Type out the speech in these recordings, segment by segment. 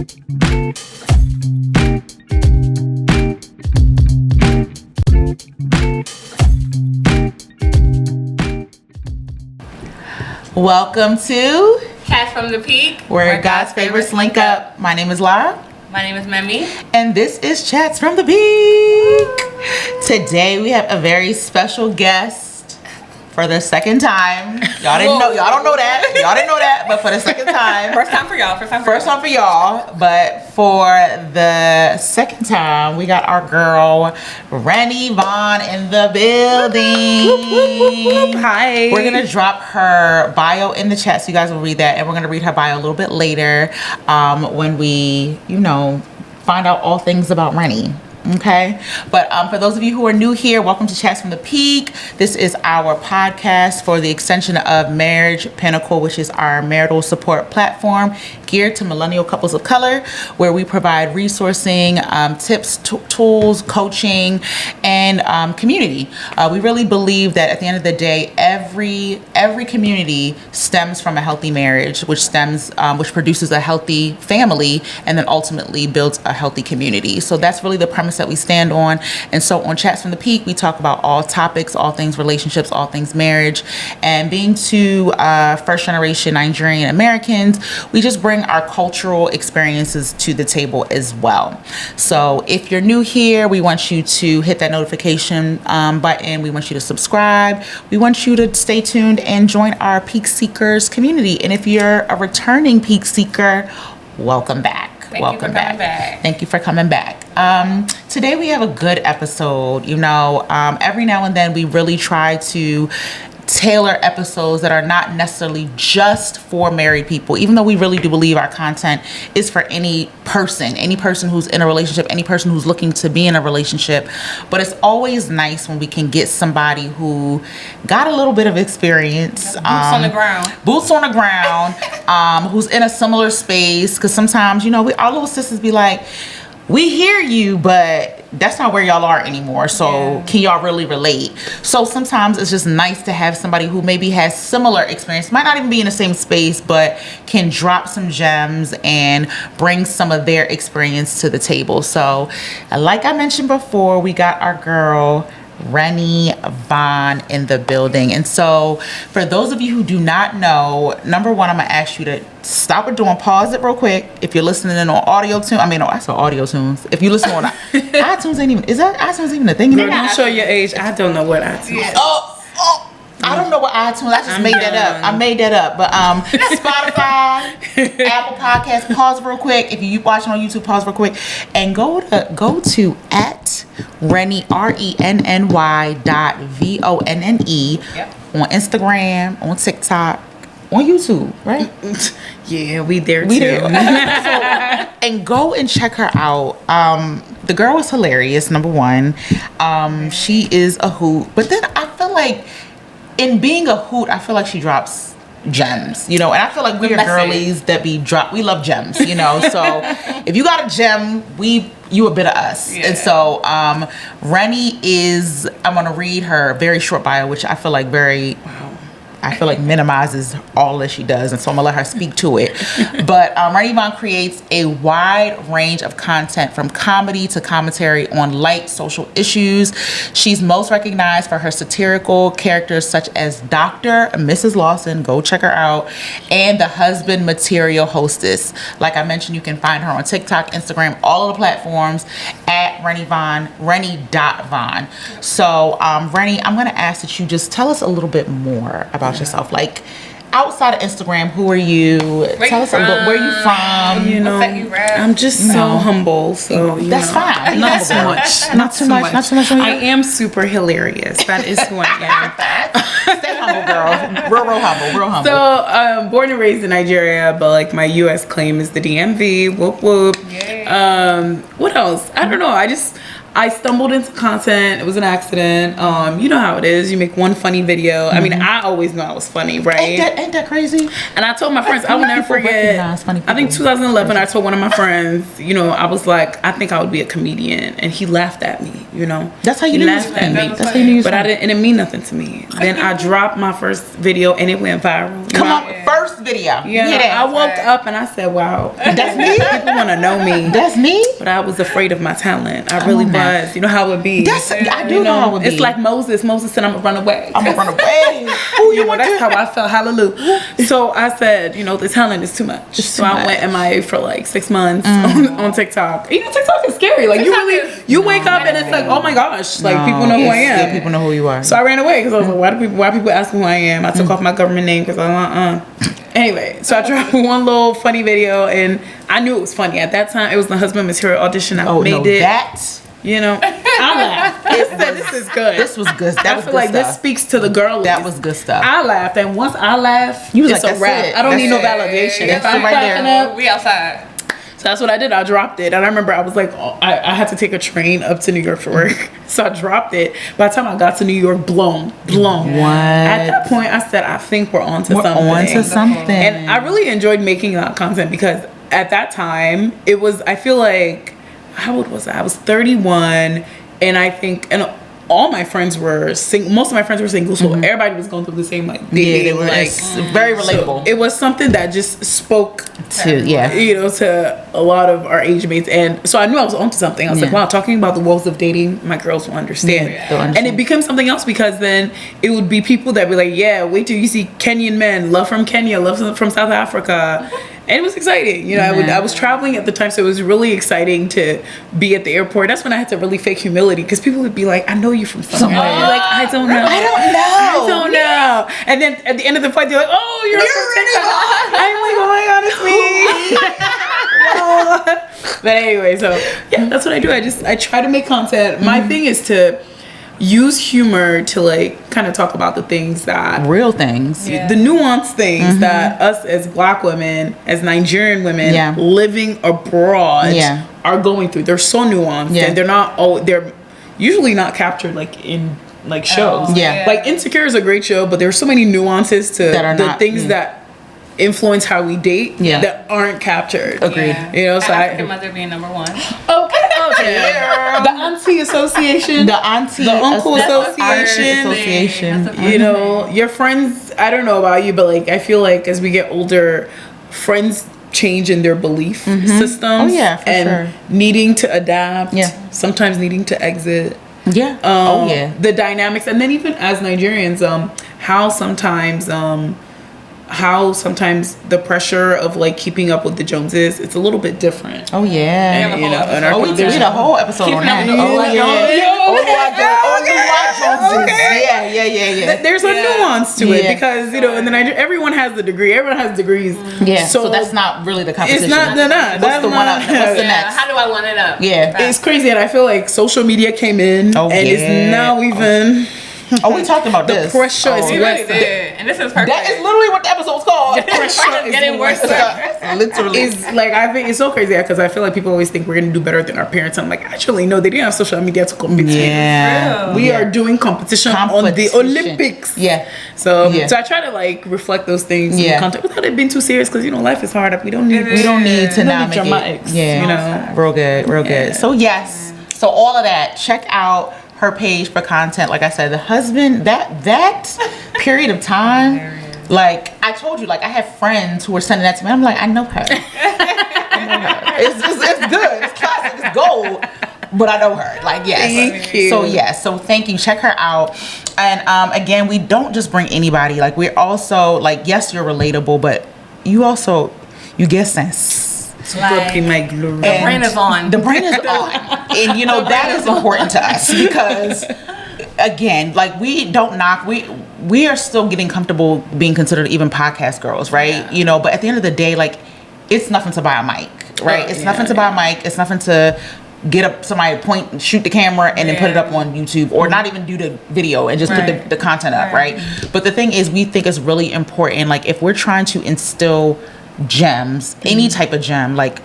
Welcome to Chats from the Peak, where God's favorites link up. My name is Lara. My name is Memi. And this is Chats from the Peak. Today we have a very special guest for the second time. Y'all didn't know. Y'all don't know that. Y'all didn't know that. But for the second time. First time for y'all. First time for y'all. But for the second time, we got our girl Renny Vonne in the building. Hi. We're gonna drop her bio in the chat so you guys will read that, and we're gonna read her bio a little bit later when we, find out all things about Renny. Okay, but for those of you who are new here, welcome to Chats from the Peak. This is our podcast for the extension of Marriage Pinnacle, which is our marital support platform geared to millennial couples of color, where we provide resourcing, tips, tools, coaching, and community. We really believe that at the end of the day, every community stems from a healthy marriage, which produces a healthy family, and then ultimately builds a healthy community. So that's really the premise that we stand on. And so on Chats from the Peak, we talk about all topics, all things relationships, all things marriage. And being two first generation Nigerian Americans, we just bring our cultural experiences to the table as well. So if you're new here, we want you to hit that notification button. We want you to subscribe. We want you to stay tuned and join our Peak Seekers community. And if you're a returning Peak Seeker, welcome back. Welcome back. Thank you for coming back. Today we have a good episode. Every now and then we really try to tailor episodes that are not necessarily just for married people, even though we really do believe our content is for any person who's in a relationship, any person who's looking to be in a relationship. But it's always nice when we can get somebody who got a little bit of experience, boots on the ground, who's in a similar space, because sometimes our little sisters be like, we hear you, but that's not where y'all are anymore. So Can y'all really relate? So sometimes it's just nice to have somebody who maybe has similar experience, might not even be in the same space, but can drop some gems and bring some of their experience to the table. So like I mentioned before, we got our girl Renny Vonne in the building. And so for those of you who do not know, number one, I'm gonna ask you to stop what doing, pause it real quick. If you're listening in on audio tune, I saw audio tunes. If you listen on iTunes, is iTunes even a thing anymore? Don't show your age. I don't know what iTunes is. I don't know what iTunes. I just made that up. But Spotify, Apple Podcasts. Pause real quick. If you watching on YouTube, pause real quick and go to at Renny RENNY.VONNE on Instagram, on TikTok, on YouTube, right? Yeah, we there too. So, and go and check her out. The girl is hilarious. Number one, she is a hoot. But then I feel like, in being a hoot, I feel like she drops gems, and I feel like we are girlies that we love gems, so if you got a gem, you a bit of us. And so Renny is, I'm gonna read her very short bio, which I feel like minimizes all that she does, and so I'm gonna let her speak to it. But Renny Vonne creates a wide range of content, from comedy to commentary on light social issues. She's most recognized for her satirical characters such as Dr. Mrs. Lawson, go check her out, and the husband material hostess. Like I mentioned, you can find her on TikTok, Instagram, all of the platforms at Renny Vonne, Renny.Vonne. So Renny, I'm gonna ask that you just tell us a little bit more about yourself, like outside of Instagram. Who are you? Tell us a little, where you from? I'm just so humble. So that's fine. Not too much. Not too much. I am super hilarious. That is who I am. Stay humble, girl. Real humble. So born and raised in Nigeria, but like my U.S. claim is the DMV. Whoop whoop. What else? I don't know. I stumbled into content. It was an accident. You know how it is. You make one funny video. I mean, I always know I was funny, right? Ain't that crazy? And I told my friends, I will never forget. I think 2011, I told one of my friends, you know, I was like, I think I would be a comedian, and he laughed at me. You know, that's how you knew you was funny. That's how you knew you was funny. But it didn't mean nothing to me. Then I dropped my first video, and it went viral. Come on, first video. Yeah, I woke up and I said, "Wow, that's me. People want to know me. That's me." But I was afraid of my talent. I really was. You know how it would be. I do know how it would be. It's like Moses. Moses said, "I'm gonna run away. I'm gonna run away." Ooh, you know, that's how I felt. Hallelujah. So I said, you know, the talent is too much. So I went MIA for like 6 months on TikTok. Even TikTok is scary. Like you wake up and it's like, oh my gosh, like people know who I am. Yeah, people know who you are. So I ran away because I was like, why people ask me who I am? I took off my government name because Anyway, so I dropped one little funny video, and I knew it was funny at that time. It was the husband material audition. I made it. You know, I laughed. I said, "This is good. This was good. That was I feel like this speaks to the girl. That was good stuff." I laughed, and once I laugh, you was it's like, a wrap. it. I don't need no validation. If I'm right there, we outside. So that's what I did. I dropped it, and I remember I was like, I had to take a train up to New York for work, so I dropped it. By the time I got to New York, blown. What? At that point, I said, I think we're onto something. And I really enjoyed making that content because at that time, it was. I feel like, how old was I? I was 31. And I think, and all my friends were single. Most of my friends were single, so everybody was going through the same dating. They were very relatable. So it was something that just spoke to to a lot of our age mates, and so I knew I was onto something. I was like, wow, talking about the woes of dating, my girls will understand. And it became something else because then it would be people that be like, yeah, wait till you see Kenyan men, love from Kenya, love from South Africa. And it was exciting. You know, I was traveling at the time, so it was really exciting to be at the airport. That's when I had to really fake humility because people would be like, I know you from somewhere. Like, I don't know. And then at the end of the flight, they're like, oh, you're from TikTok. I'm like, oh my God, it's me. But anyway, so yeah, that's what I do. I try to make content. My thing is to use humor to like kind of talk about the things that real things, the nuanced things that us as Black women, as Nigerian women living abroad are going through. They're so nuanced and they're usually not captured like in like shows. Like Insecure is a great show, but there's so many nuances to the things that influence how we date that aren't captured. Agreed. You know, so African mother being number one. Okay. The auntie association. The uncle association. You know, your friends, I don't know about you, but like I feel like as we get older, friends change in their belief systems. And needing to adapt. Sometimes needing to exit. The dynamics, and then even as Nigerians, how sometimes the pressure of like keeping up with the Joneses, it's a little bit different. Oh yeah, you know, we did a whole episode on that. There's a nuance to it because you know, in the Nigeria, everyone has the degree, everyone has degrees. So that's not really the competition. It's not. What's the next? How do I one it up? It's crazy, and I feel like social media came in and is now even. We talked about the this. Pressure is really did. And this is perfect. That is literally what the episode's called. The pressure is getting worse. Literally. It's like, I think it's so crazy because I feel like people always think we're going to do better than our parents. I'm like, actually, no, they didn't have social media to compete. We are doing competition on the Olympics. So I try to like reflect those things in content without it being too serious because, you know, life is hard. We don't need to now make dramatics. You know, real good. So yes. So all of that, check out her page for content. Like I said, the husband, that period of time, like I told you, like I have friends who were sending that to me. I'm like, I know her. It's good. It's classic. It's gold. But I know her. Like, yes. Thank you. So yes. So thank you. Check her out. And again, we don't just bring anybody. Like we're also like, yes, you're relatable, but you get sense. Like, the brain is on. The brain is on. And you know, that is important to us because again, like we don't knock, we are still getting comfortable being considered even podcast girls, right? You know, but at the end of the day, like it's nothing to buy a mic, right? It's nothing to buy a mic. It's nothing to get up somebody, point and shoot the camera and then put it up on YouTube, or not even do the video and just put the content up, right? But the thing is, we think it's really important, like if we're trying to instill gems, any type of gem, like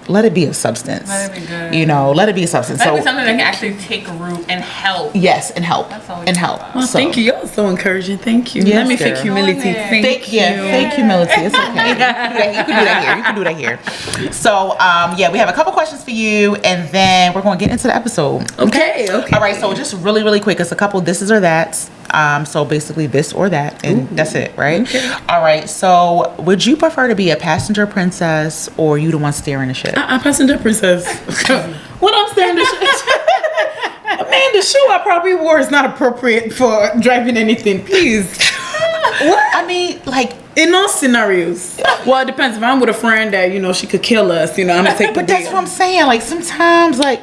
let it be a substance. Let it be good. You know, let it be a substance. Let it So be something that can actually take root and help. yes, and help. That's all we And care help. about. Well, So- thank you. Y'all so encouraging. Thank you. Yes, Let me fake girl. humility. Thank you. Fake humility. It's okay. You can do that here. You can do that here. So, yeah, we have a couple questions for you, and then we're going to get into the episode. Okay. All right. So, just really, really quick, it's a couple thises or that's. So basically, this or that, and that's it, right? Okay. All right. So, would you prefer to be a passenger princess or you the one steering the ship? Passenger princess. What I'm staring the ship. Man, the shoe I probably wore is not appropriate for driving anything. Please. What? I mean, like, in all scenarios. Well, it depends. If I'm with a friend that, you know, she could kill us, you know, I'm going to take the but that's what I'm saying. Like, sometimes, like,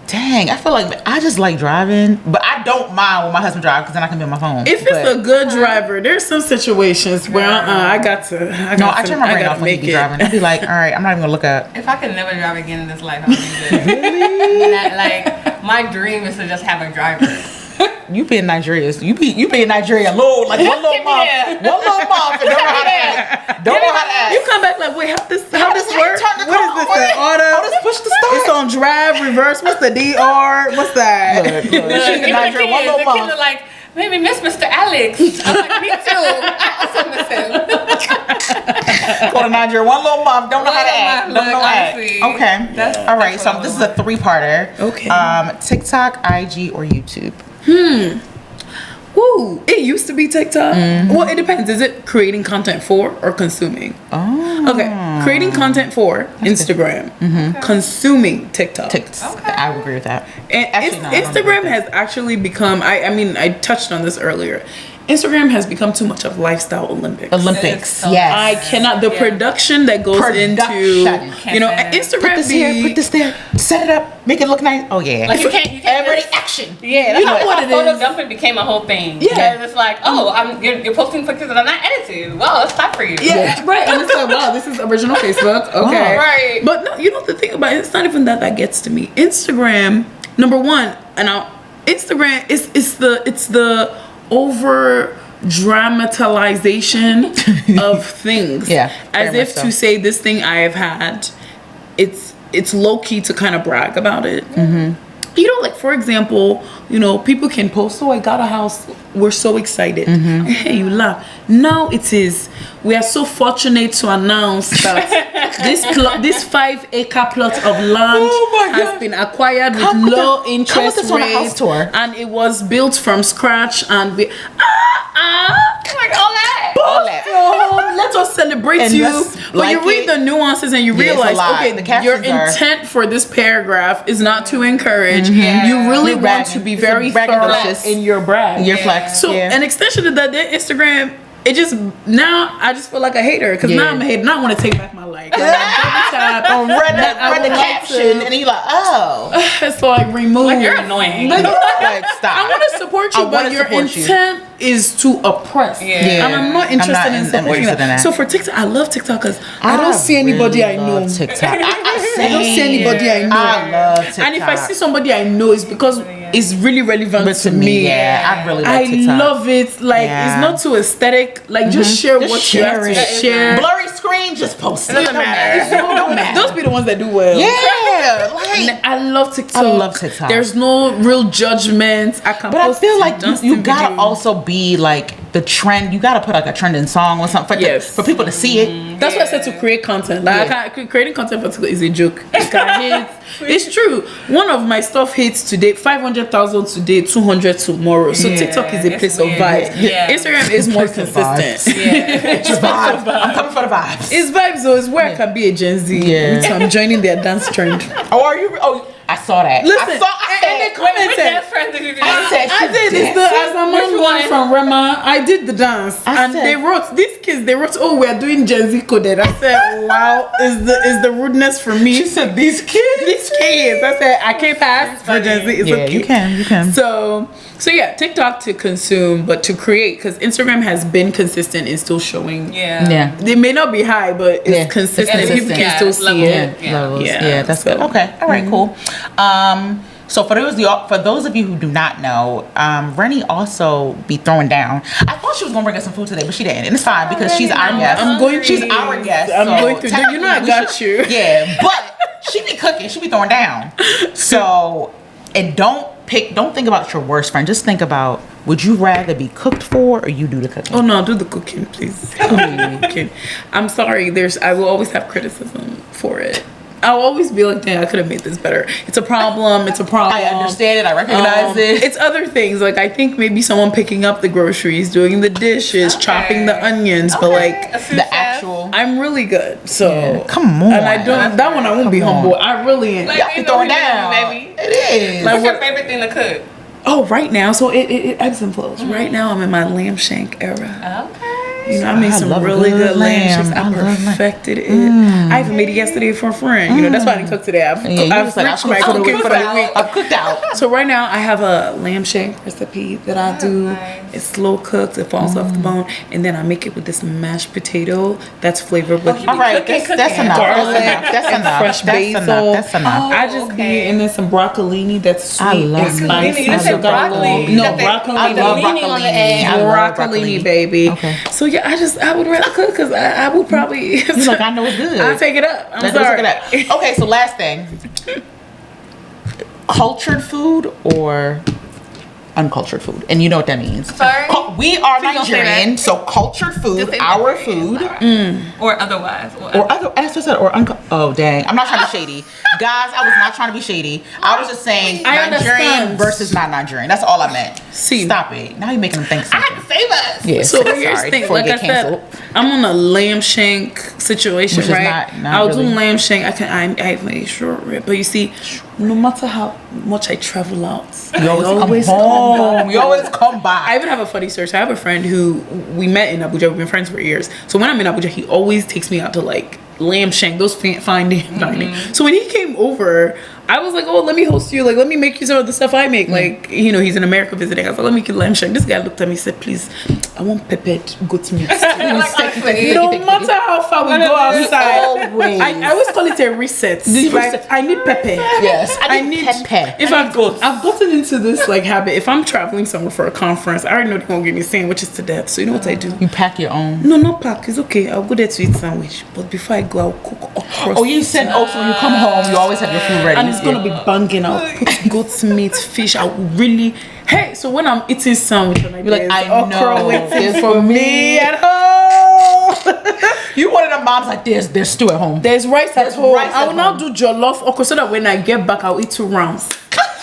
dang, I feel like I just like driving, but I don't mind when my husband drives because then I can be on my phone. If it's a good driver, there's some situations where I turn my brain off when he be driving. I'd be like, all right, I'm not even gonna look up. If I could never drive again in this life, I would do this. Really? Like, my dream is to just have a driver. You be in Nigeria. You be in Nigeria alone, like one little month, and don't know how to act. Don't know how to act. You come back like, wait, how this works? Turn the What is this? car The on? auto? Oh, just push the start. It's on drive, reverse. What's the DR? What's that? Look, she in Nigeria one little The kids month. are like, maybe miss Mr. Alex. I'm like, me too. I also miss him. Go to Nigeria one little month. Don't know how to act. Don't know how to act. Okay. All right. So this is a 3-parter. Okay. TikTok, IG, or YouTube? Woo, it used to be TikTok. Well, it depends. Is it creating content for or consuming? Oh. Okay. Creating content for Instagram. Consuming TikTok. I would agree with that. And Actually, no, I don't agree Instagram with has actually become, I mean, I touched on this earlier. Instagram has become too much of lifestyle Olympics. Olympics, So yes. I cannot, the production that goes into, you know, Instagram. Put this here, put this there, set it up, make it look nice. Oh, yeah. Like, you can't Everybody just- action. Yeah, You know what it photo is. dumping became a whole thing. Yeah. Because it's like, you're posting pictures that are not edited. Well, let's clap for you. Yeah, right. And it's like, wow, this is original Facebook. Okay. Right. But no, you know the thing about it, it's not even that gets to me. Instagram, number one, Instagram it's the over dramatization of things. Yeah. As if to say this thing I have had, it's low key to kind of brag about it. You know, like for example, you know, people can post, I got a house, we're so excited. Hey, you laugh. Now it is, we are so fortunate to announce that this 5-acre plot of land has been acquired with low interest rates, and it was built from scratch, and we Like all that. let us celebrate And you. let's But like you read it. the nuances and you Yeah, it's a realize, lot. okay, The your captions are- intent for this paragraph is not to encourage. You really You're want bragging. to be It's a very thorough braggadocious. in your brag. Your flex. So yeah. an extension of that, Instagram, it just, now I just feel like a hater because now I'm a hater. Now I want to take back my life. Like, read the caption and you like, oh. It's like remove. Like, you're annoying. Like, stop. I want to support you, I but wanna your support you. intent is to oppress. Yeah. And I'm not interested in supporting interested in that. that. So for TikTok, I love TikTok because I don't see anybody I know. TikTok. I don't see anybody I know. I love TikTok. And if I see somebody I know, it's because it's really relevant to me. Yeah, I really love I TikTok. love it. Like, it's not too aesthetic. Like, just share Just what share you have to it. share. Blurry screen, just post it. It doesn't matter. Don't matter. Those be the ones that do well. Yeah, like. I love TikTok. I love TikTok. There's no real judgment. I can But I post feel like you Dustin gotta videos. also be like the trend. You gotta put like a trending song or something for people to see it. That's why I said to create content. Like creating content for TikTok is a joke. It's true. One of my stuff hits today, 500,000 today, 200 tomorrow. So TikTok is a place of vibes. Yeah. Instagram is more consistent. It's vibes. I'm coming for the vibes. It's vibes though. It's where I can be a Gen Z. Yeah. So I'm joining their dance trend. Oh, are you? Oh, I saw that. Listen, I said, and they commented. Dance friends did you do? I said, I did. It's the as a man one from Rema. I did the dance, and said- they wrote these kids. They wrote, "Oh, we are doing Gen Z coded." I said, "Wow, is the rudeness for me?" She said, "These kids." These kids. I said, "I can't pass for Gen Z." It's Yeah, okay. you can. So yeah, TikTok to consume, but to create, because Instagram has been consistent in still showing. Yeah. They may not be high, but it's consistent. It's People can still consistent. see Level. it. Yeah. Levels. Yeah. Yeah, that's good. Okay. All right. Cool. So for those of you who do not know, Renny also be throwing down. I thought she was gonna bring us some food today, but she didn't, and it's fine because she's our guest. I'm going to. She's our guest. I'm so going to. You know, I technically got you. Yeah, but cooking. She be throwing down. So, and don't think about your worst friend. Just think about, would you rather be cooked for or you do the cooking? Oh no, do the cooking, please. Cooking. I'm sorry. I will always have criticism for it. I'll always be like, dang, I could have made this better. It's a problem. I understand it. I recognize it. It's other things. Like, I think maybe someone picking up the groceries, doing the dishes, chopping the onions, but like the actual. I'm really good. So yeah. Come on. And I don't. That one I won't be humble. I really am. Like, y'all can throw it down, baby. It is. What's your favorite thing to cook? Oh, right now. So it ebbs and flows. Right now, I'm in my lamb shank era. Okay. You know, I made some really good lamb shanks. I perfected it. I even made it yesterday for a friend. You know, that's why I didn't cook today. I've cooked out. So right now I have a lamb shank recipe that I do. Nice. It's slow cooked. It falls off the bone, and then I make it with this mashed potato that's flavored with All right, that's enough. garlic, That's enough. fresh That's basil. That's enough. I just be and then some broccolini that's sweet I love and spicy. You said broccoli. No, You got the- broccoli. I love leaning on the broccolini. egg. I love Broccolini, baby. Okay. So yeah, I would rather cook because I would probably. You like, I know it's good. I'll take it up. I'm Let's sorry. look at that. Okay, so last thing. Cultured food or uncultured food? And you know what that means. Sorry? We are Please don't say Nigerian, that. so cultured food, Just say our that. food. Or otherwise. Or other, as I said, or oh dang, I'm not trying to be shady, guys. I was not trying to be shady. I was just saying I Nigerian understand. versus not Nigerian. That's all I meant. See. Stop it. Now you're making them think I something. have to save us. Yeah, So here's sorry, the thing, before you like I get canceled. said, I'm on a lamb shank situation, Which is right? not I'll really. do lamb shank. I have my short rib, but you see, no matter how much I travel out, You always I come home. You always come back. I even have a funny story. So I have a friend who we met in Abuja. We've been friends for years. So when I'm in Abuja, he always takes me out to like lamb shank, those fine dining. So when he came over, I was like, oh, let me host you. Like, let me make you some of the stuff I make. Like, you know, he's in America visiting. I was like, let me get lamb shank. This guy looked at me and said, please, I want peppered goat meat. No matter how far we go outside, Always. I always call it a reset. Right? I need pepper. Yes, I need pepper. If I've gotten into this like habit, if I'm traveling somewhere for a conference, I already know they're gonna give me sandwiches to death. So you know what I do? You pack your own. No, not pack. It's okay. I'll go there to eat sandwich. But before I go, I'll cook okra. Oh, you said also when you come home, you always have your food ready. And it's gonna be banging. I'll put goat's meat, fish. I'll really. Hey, so when I'm eating sandwich, and You're like, I okra know. waiting It's for me at home. You one of the moms like, there's stew at home. There's rice at home. rice I at will now do jollof okra so that when I get back, I'll eat 2 rounds.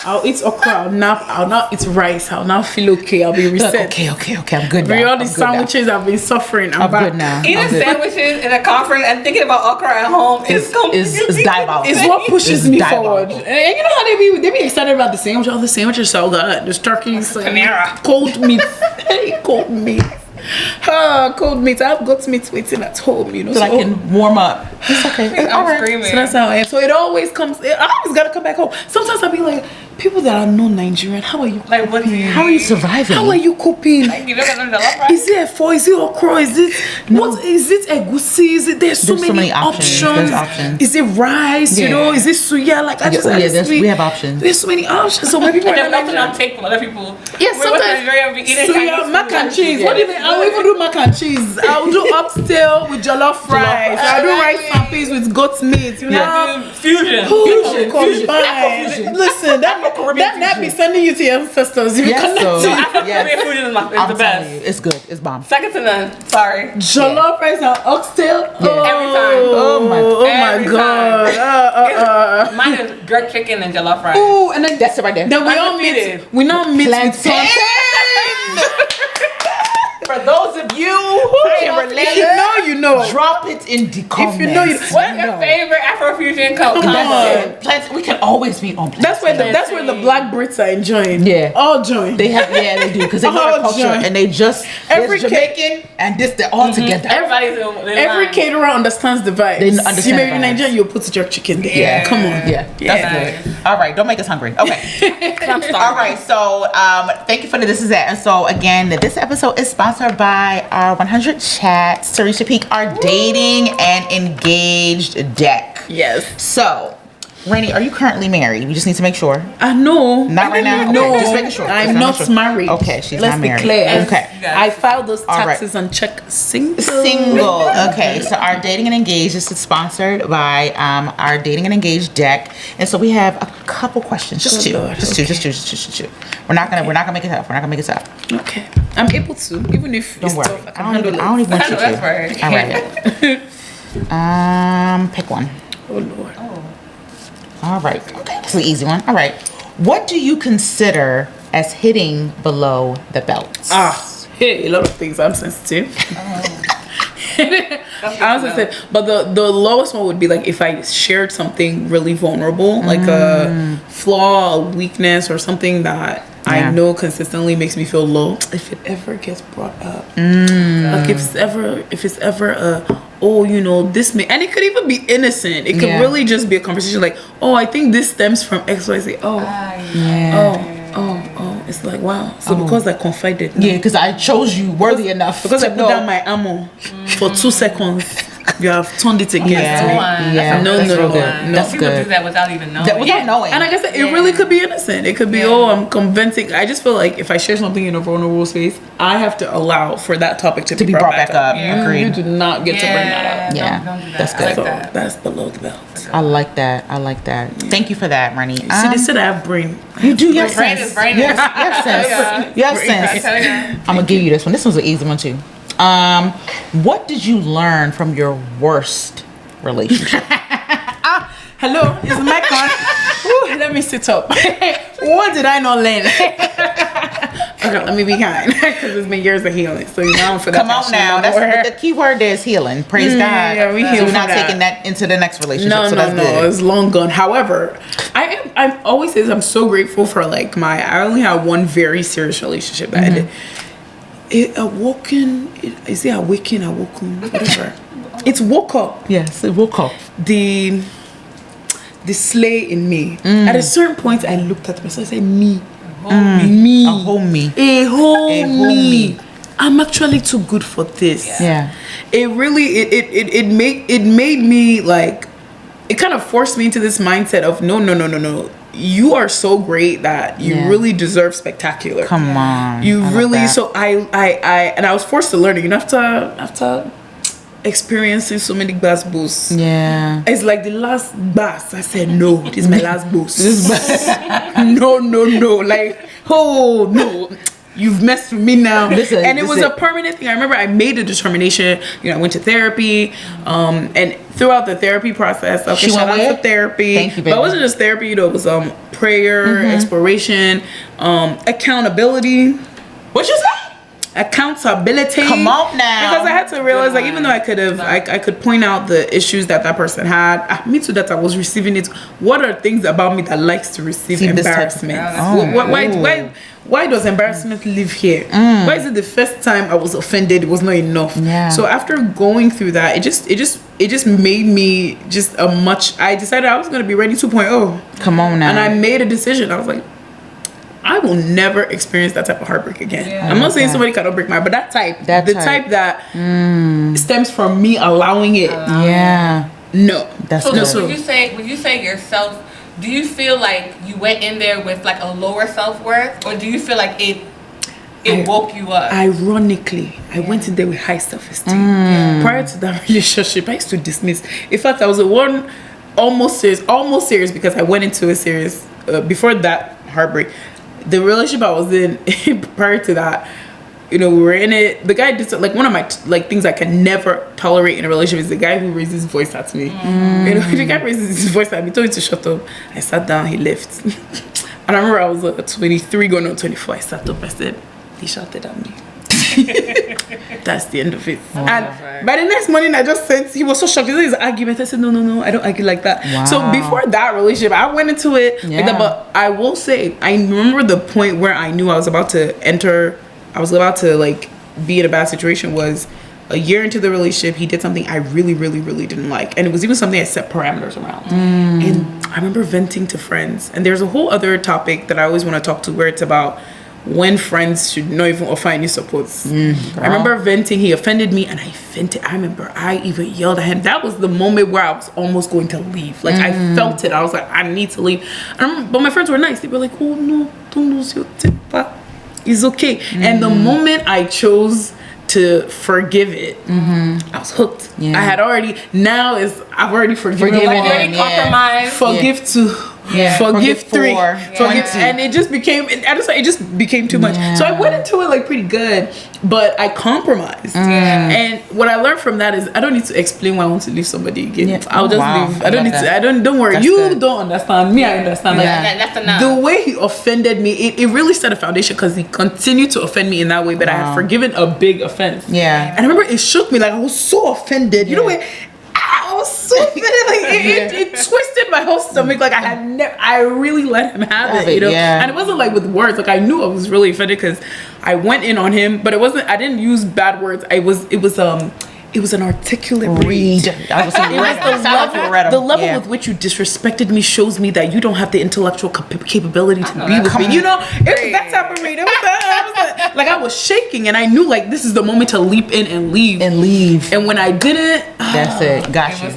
I'll eat okra. I'll now eat rice. I'll now feel okay. I'll be reset. Okay, I'm good now. With all I'm these good now. sandwiches, I've been suffering. I'm I'm good back. now. Eating I'm good. sandwiches in a conference and thinking about okra at home is It's diabolical. It's what pushes It's me diabolical. forward. And you know how they be excited about the sandwich. Oh, the sandwich is so good. There's turkeys, Panera. cold meat. Hey, cold meat. Cold meat. I've got meat waiting at home, you know. So I can warm up. It's okay. I'm screaming. So that's how I am. So it always comes. I always gotta come back home. Sometimes I'll be like, people that are non-Nigerian, how are you? Like, what? How are you surviving? How are you cooking? You don't know the love, right? Is it a is it okra? Is it what? Is it egusi? Is it? There's so many options. There's options. Is it rice? You Yeah. know? Is it suya? Like I just we have options. There's so many options. So when people And are then like, nothing I'll take from other people. yeah, Wait, what's sometimes Nigeria be eating suya, Chinese mac food? and cheese. Yeah. What do you mean? I'll even do mac and cheese. I'll do oxtail with jollof rice. I'll do rice and peas with goat's meat. You know? Fusion. Combined. Listen, that be sending you to your ancestors. You Yes, connect so- to African Yes. food is I'm the telling best. you, it's good. It's bomb. Second to none. Sorry. jollof rice and oxtail. Every time. Oh my Every god. Mine is jerk chicken and jollof rice. Ooh, and then That's it right there. Then we all Undefeated. meet. We now meet with Plantain. For those of you who can relate, If you know, you know. drop it in the comments. If you know, you. What's your favorite Afrofusion color? Come on. That's it. Plantain- we can always meet on plantain. That's where the black Brits are enjoying. Yeah. All join. They have, they do, because they know Oh, their culture, John. and they just Every there's Jamaican and this, they're all together. Everybody's in Every line. caterer understands the vibes. They understand You may the be vibes. Nigerian, you'll put jerk chicken there. Yeah. Come on. Yeah, that's good. All right, don't make us hungry. Okay. I'm starving. All right, so thank you for the This Is That. And so again, this episode is sponsored by our 100 Chats to reach a peak, our dating and engaged deck. Yes. So Renny, are you currently married? We just need to make sure. No. Not right now? No. Okay, just making sure. I'm not married. Okay, she's Let's not married. be clear. Okay. I filed those All right. taxes on check single. Single. Okay, so our Dating and Engaged, this is sponsored by our Dating and Engaged deck, and so we have a couple questions. Just two. We're not gonna make it tough. Okay, I'm able to, even if Don't it's worry. tough. I don't even want you to. That's right. All right. Pick one. Oh Lord. All right. Okay, that's an easy one. All right. What do you consider as hitting below the belt? Hey, a lot of things. I'm sensitive. I'm sensitive. But the lowest one would be like if I shared something really vulnerable, like a flaw, a weakness, or something that I know consistently makes me feel low. If it ever gets brought up, like if it's ever a this may, and it could even be innocent. It could really just be a conversation like, I think this stems from XYZ. It's like, wow. So because I confided. Yeah, because I chose you worthy enough. Because I put down my ammo for 2 seconds, you have turned it against me. Yeah. No. That's People good. do that without even knowing. Without knowing. And like I said, it really could be innocent. It could be, I'm convincing. I just feel like if I share something in a vulnerable space, I have to allow for that topic to be brought back up. Agreed. You do not get to bring that up. Yeah, don't do that. that's I good. like So that. that's below the belt. I like that. Thank you for that, Renny. See, they said I have brain. You do. You have Brain sense. is brain. You have sense. You have I sense. tell you. I'm gonna give you this one. This one's an easy one too. What did you learn from your worst relationship? Hello, is the mic on? Ooh, let me sit up. What did I not learn? Okay, let me be kind, because it's been years of healing. So I'm for that. Come on now. That's the key word there is healing. Praise God. Yeah, we So heal we're not from that. taking that into the next relationship. No, so that's good. it's long gone. However, I'm always says I'm so grateful for like I only had one very serious relationship that ended. Awoken, whatever. It's woke up. Yes, it will call. The slay in me. At a certain point, I looked at myself and said, me. Me. A whole me. A whole A whole me. me. I'm actually too good for this. Yeah. It really it made me like, it kind of forced me into this mindset of no. You are so great that you really deserve spectacular. Come on. You I really love that. so I was forced to learn it. After experiencing so many bass boosts. Yeah. It's like the last bass. I said no. This is my last boost. No. Like, no. You've messed with me now. And it was a permanent thing. I remember I made a determination. I went to therapy. And throughout the therapy process, She shout went out with? to therapy. Thank you, baby. But it wasn't just therapy, it was prayer, exploration, accountability. What you say? Accountability. Come on now. Because I had to realize, like, even though I could point out the issues that person had, me too, that I was receiving it. What are things about me that likes to receive embarrassment? Why does embarrassment live here? Why is it the first time I was offended, it was not enough? Yeah. So after going through that, it just made me I decided I was going to be ready 2.0. Come on now. And I made a decision. I was like, I will never experience that type of heartbreak again. Yeah. I'm not saying somebody cannot break my heart, but that type that stems from me allowing it. Yeah. No. That's So good. would you say yourself, do you feel like you went in there with like a lower self-worth, or do you feel like it woke you up? Ironically, I went in there with high self-esteem. Prior to that relationship, I used to dismiss. In fact, I was almost serious because I went into a serious before that heartbreak. The relationship I was in prior to that, we were in it. The guy did like one of my things I can never tolerate in a relationship is the guy who raises his voice at me. The guy raises his voice at me, told me to shut up. I sat down, he left. And I remember I was 23 going on 24. I sat up, I said, he shouted at me. That's the end of it. Wow. And by the next morning, I just sent. He was so shocked. He said his argument. I said, no, I don't argue like that. Wow. So before that relationship, I went into it like that. But I will say, I remember the point where I knew I was about to like be in a bad situation was a year into the relationship. He did something I really, really, really didn't like, and it was even something I set parameters around. And I remember venting to friends. And there's a whole other topic that I always want to talk to, where it's about when friends should not even offer any support. I remember venting. He offended me, and I vented. I remember I even yelled at him. That was the moment where I was almost going to leave. Like I felt it. I was like, I need to leave. But my friends were nice. They were like, oh no, don't lose your temper. It's okay. And the moment I chose to forgive it, I was hooked. I had already, I've already forgiven. Compromised. Forgive two. Forgive three. Forgive, and it just became too much. So I went into it like pretty good, but I compromised. And what I learned from that is I don't need to explain why I want to leave somebody again. I'll just leave. I don't need to. Don't worry. That's you good. Don't understand me. I understand. Like that's enough. The way he offended me, it really set a foundation because he continued to offend me in that way. But I had forgiven a big offense. And I remember it shook me. Like I was so offended. You know what? I was so offended. Like it twisted my whole stomach. Like I really let him have it, you know. And it wasn't like with words. Like I knew I was really offended because I went in on him, but it wasn't. I didn't use bad words. It was an articulate read. The level with which you disrespected me shows me that you don't have the intellectual capability to be with me. You know, it was that type of read. Like I was shaking, and I knew like this is the moment to leap in and leave. And when I didn't, that's it. Got you.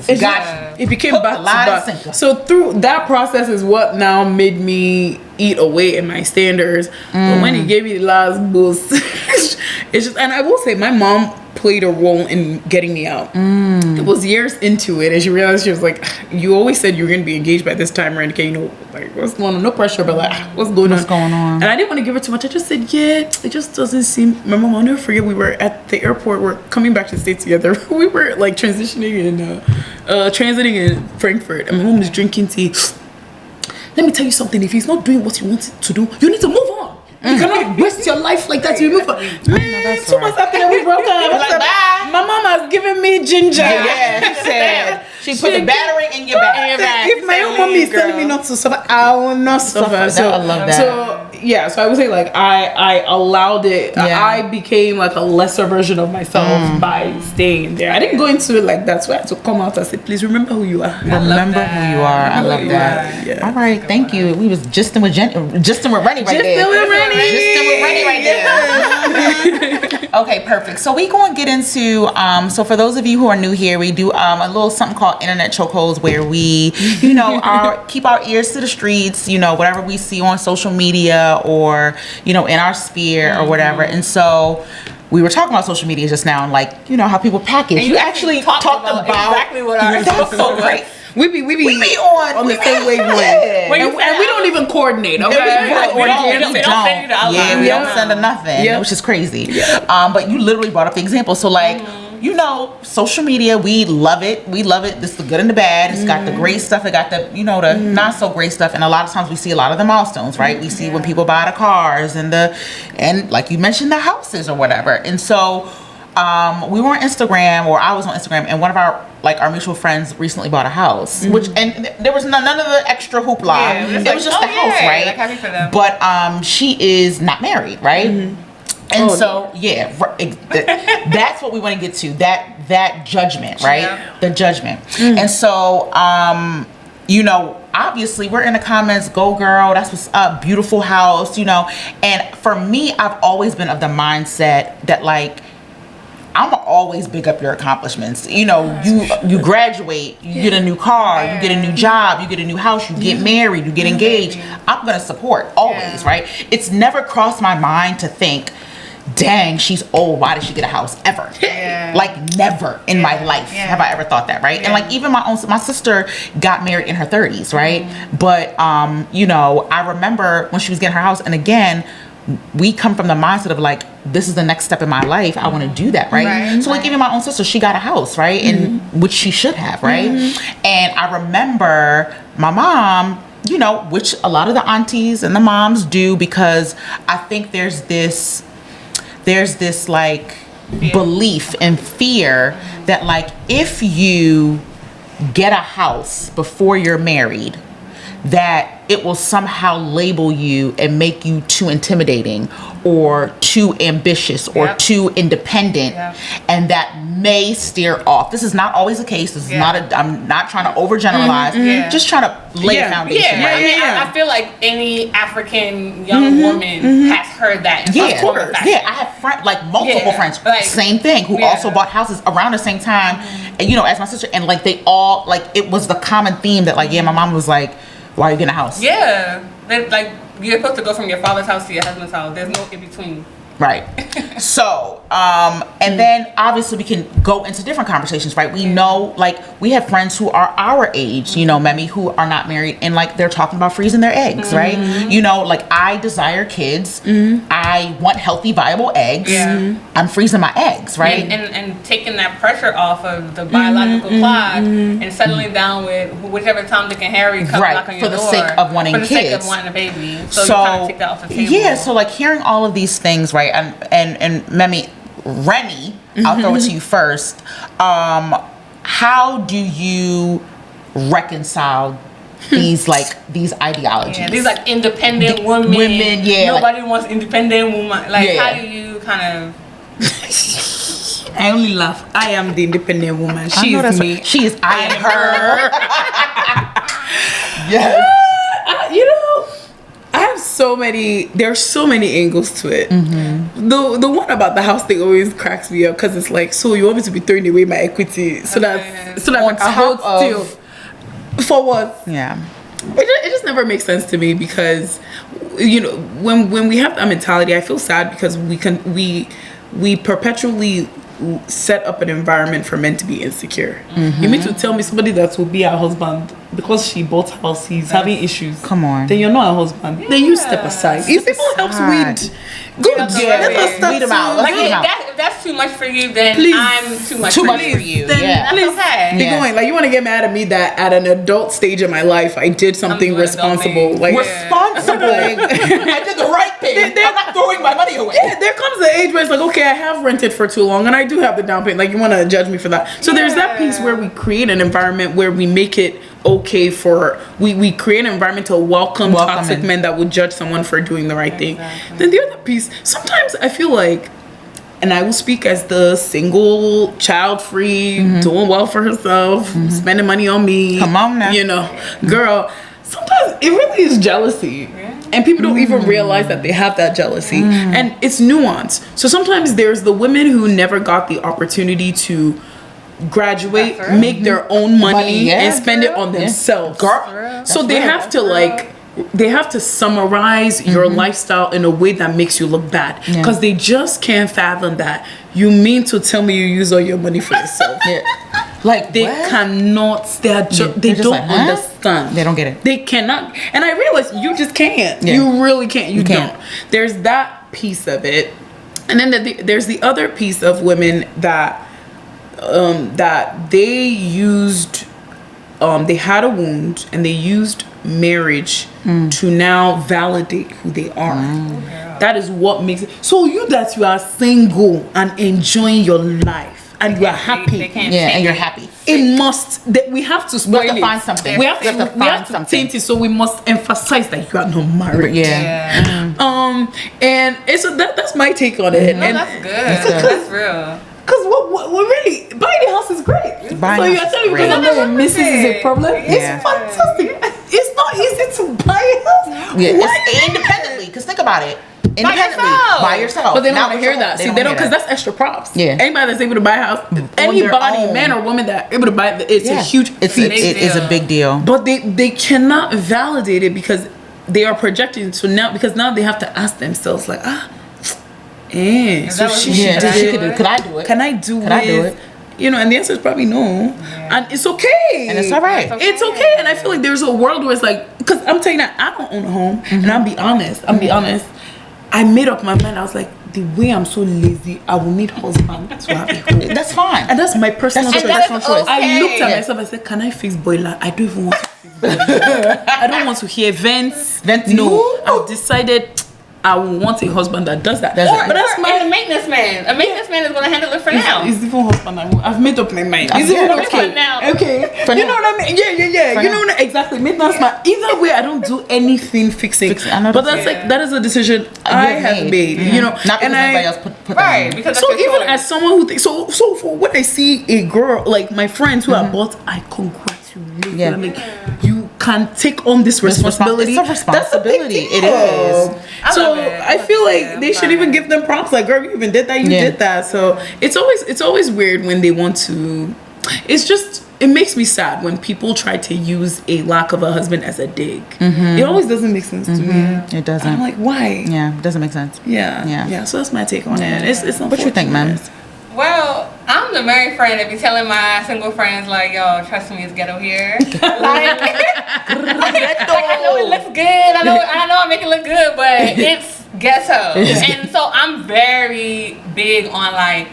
It became back to back. So through that process is what now made me eat away in my standards. But when he gave me the last boost, it's just. And I will say, my mom played a role in getting me out. It was years into it, and she realized, she was like, you always said you were going to be engaged by this time, Renny, you know, like what's going on? No pressure, but like what's going on? And I didn't want to give her too much. I just said, yeah, it just doesn't seem. My mom, I'll never forget, we were at the airport, we're coming back to the States together. We were like transiting in Frankfurt, and my mom was drinking tea. Let me tell you something, if he's not doing what you want to do, you need to move on. You cannot waste your life like that. You move on. Man, 2 months after that we broke up. Like, my mom has given me ginger. She said she put the battery in your back. If my own mommy is telling me not to suffer, I will not suffer. So I love that. So I would say like I allowed it. I became like a lesser version of myself by staying there. I didn't go into it like that. So I had to come out and say, please remember who you are. Remember who you are. I love that. All right, thank you. We was just with Renny right there. Okay, perfect. So we going to get into so for those of you who are new here, we do a little something called internet chokeholds, where we, you know, keep our ears to the streets, you know, whatever we see on social media or, you know, in our sphere or whatever. And so we were talking about social media just now, and like, you know, how people package. And you actually talked about exactly what our that's so great. We be on the same wavelength. And we don't even coordinate. Okay? We don't send a nothing, which is crazy. But you literally brought up the example. So like, you know, social media, we love it. This is the good and the bad. It's got the great stuff. It got the, you know, the not so great stuff. And a lot of times we see a lot of the milestones, right? We see when people buy the cars and like you mentioned, the houses or whatever. And so we were on Instagram, or I was on Instagram, and one of our mutual friends recently bought a house, and there was none of the extra hoopla. It was just the house, right? Like, happy for them. But she is not married, right? And that's what we want to get to, that judgment, right? The judgment. And so you know, obviously we're in the comments, go girl, that's what's up, beautiful house, you know. And for me, I've always been of the mindset that like, I'm always big up your accomplishments. You know, you graduate, you get a new car, you get a new job, you get a new house, you get married, you get engaged. I'm gonna support always, right? It's never crossed my mind to think, dang, she's old, why did she get a house ever? Like never in my life have I ever thought that, right? And like even my sister got married in her 30s, right? But you know, I remember when she was getting her house, and again, we come from the mindset of like, this is the next step in my life, I want to do that, right? So like even my own sister, she got a house, right? And which she should have, right? And I remember my mom, you know, which a lot of the aunties and the moms do, because I think there's this like belief and fear that like, if you get a house before you're married, that it will somehow label you and make you too intimidating or too ambitious or too independent, and that may steer off. This is not always the case. This is not I'm not trying to overgeneralize. Just trying to lay a foundation. I mean, I feel like any African young woman has heard that. Of course. I have multiple friends, like, same thing, who also bought houses around the same time, and you know, as my sister, and like they all, like, it was the common theme that, like, my mom was like, why are you getting a house? Like, you're supposed to go from your father's house to your husband's house. There's no in between. Right. So, and then obviously we can go into different conversations, right? We know, like, we have friends who are our age, you know, Memi, who are not married, and like they're talking about freezing their eggs, right? You know, like, I desire kids. I want healthy, viable eggs. I'm freezing my eggs, right? And taking that pressure off of the biological clock and settling down with whichever Tom, Dick, and Harry comes knock on your door. For the sake of wanting kids. For the sake of wanting a baby. So you kind of take that off the table. Yeah, so like hearing all of these things, right? And Memi, Renny, I'll throw it to you first. How do you reconcile these ideologies? Yeah, these like independent women. Nobody wants independent woman. Like, how do you kind of? I only laugh. I am the independent woman. She is me. She is I am her. Yes. You know, I have there's so many angles to it. The one about the house thing always cracks me up, because it's like, so you want me to be throwing away my equity so that I can hold still for what? It just never makes sense to me, because, you know, when we have that mentality, I feel sad, because we perpetually set up an environment for men to be insecure. You mean to tell me somebody that will be her husband because she bought house, he's having issues? Come on. Then you're not a husband. Then you step aside. If people helps weed, good. Weed them out. Like, if that's too much for you, then I'm too much for you. Then that's okay. You're going, like, you want to get mad at me that at an adult stage in my life I did something responsible. Like, responsible. I did the right thing. I'm not throwing my money away. Yeah, there comes the age where it's like, okay, I have rented for too long and I do have the down payment. Like, you want to judge me for that. So there's that piece where we create an environment where we make it okay for, we create an environment to welcome toxic men that would judge someone for doing the right thing. Then the other piece, sometimes I feel like, and I will speak as the single, child-free, doing well for herself, spending money on me. Come on now. You know, girl, sometimes it really is jealousy. And people don't even realize that they have that jealousy. And it's nuanced. So sometimes there's the women who never got the opportunity to graduate, make their own money, and spend it on themselves. So they have to they have to summarize your lifestyle in a way that makes you look bad, because they just can't fathom that you mean to tell me you use all your money for yourself. Like, they cannot, they don't understand. They don't get it. They cannot. And I realize you just can't. You really can't. You don't. There's that piece of it. And then there's the other piece of women that they used, they had a wound and they used marriage to now validate who they are. That is what makes it. So you are single and enjoying your life and you are happy. And you're happy. It must. We have to spoil it. Find something. We have to taint it. So we must emphasize that you are not married. And so that's my take on it. No, that's good. That's real. Because what really, buying a house is great. So you're telling me because I know your missus is a problem? It's fantastic. It's not easy to buy a house. It's independently. Because think about it. Independently, by yourself. But they don't want to hear that. See, they don't, because that's extra props. Anybody that's able to buy a house, anybody, man or woman that able to buy it, it's a huge feat. It is a big deal. But they cannot validate it because they are projecting. So now, because now they have to ask themselves, like, so she did it. Could I do it? Can I do it? You know, and the answer is probably no. And it's okay. And it's all right. It's okay. And I feel like there's a world where it's like, because I'm telling you that I don't own a home. And I'll be honest. I made up my mind. I was like, the way I'm so lazy, I will need husband to have a home. That's fine. And that's my personal choice. Okay. I looked at myself and said, can I fix boiler? I don't even want to fix boiler. I don't want to hear vents. No. I've decided I want a husband that does that. But that's a maintenance man. A maintenance man is going to handle it for now. It's even husband. I've made up my mind. It's even okay. Now. Okay. You know what I mean? Yeah. You know what exactly. Maintenance man. Either way, I don't do anything fixing. But that's like that is a decision I have made. You know, not because anybody else put right. Because so even as someone who thinks so for when I see a girl like my friends who are bought, I congratulate them. Like, you can take on this responsibility. It's a responsibility. It is. I feel like they should even give them props. Like, girl, you even did that. You did that. So it's always weird when they want to. It's just it makes me sad when people try to use a lack of a husband as a dig. It always doesn't make sense to me. It doesn't. I'm like, why? Yeah, it doesn't make sense. Yeah. So that's my take on it. It's what you think, man? Well, I'm the married friend that be telling my single friends like, yo, trust me, it's ghetto here. like I know it looks good. I know I make it look good, but it's ghetto. And so I'm very big on like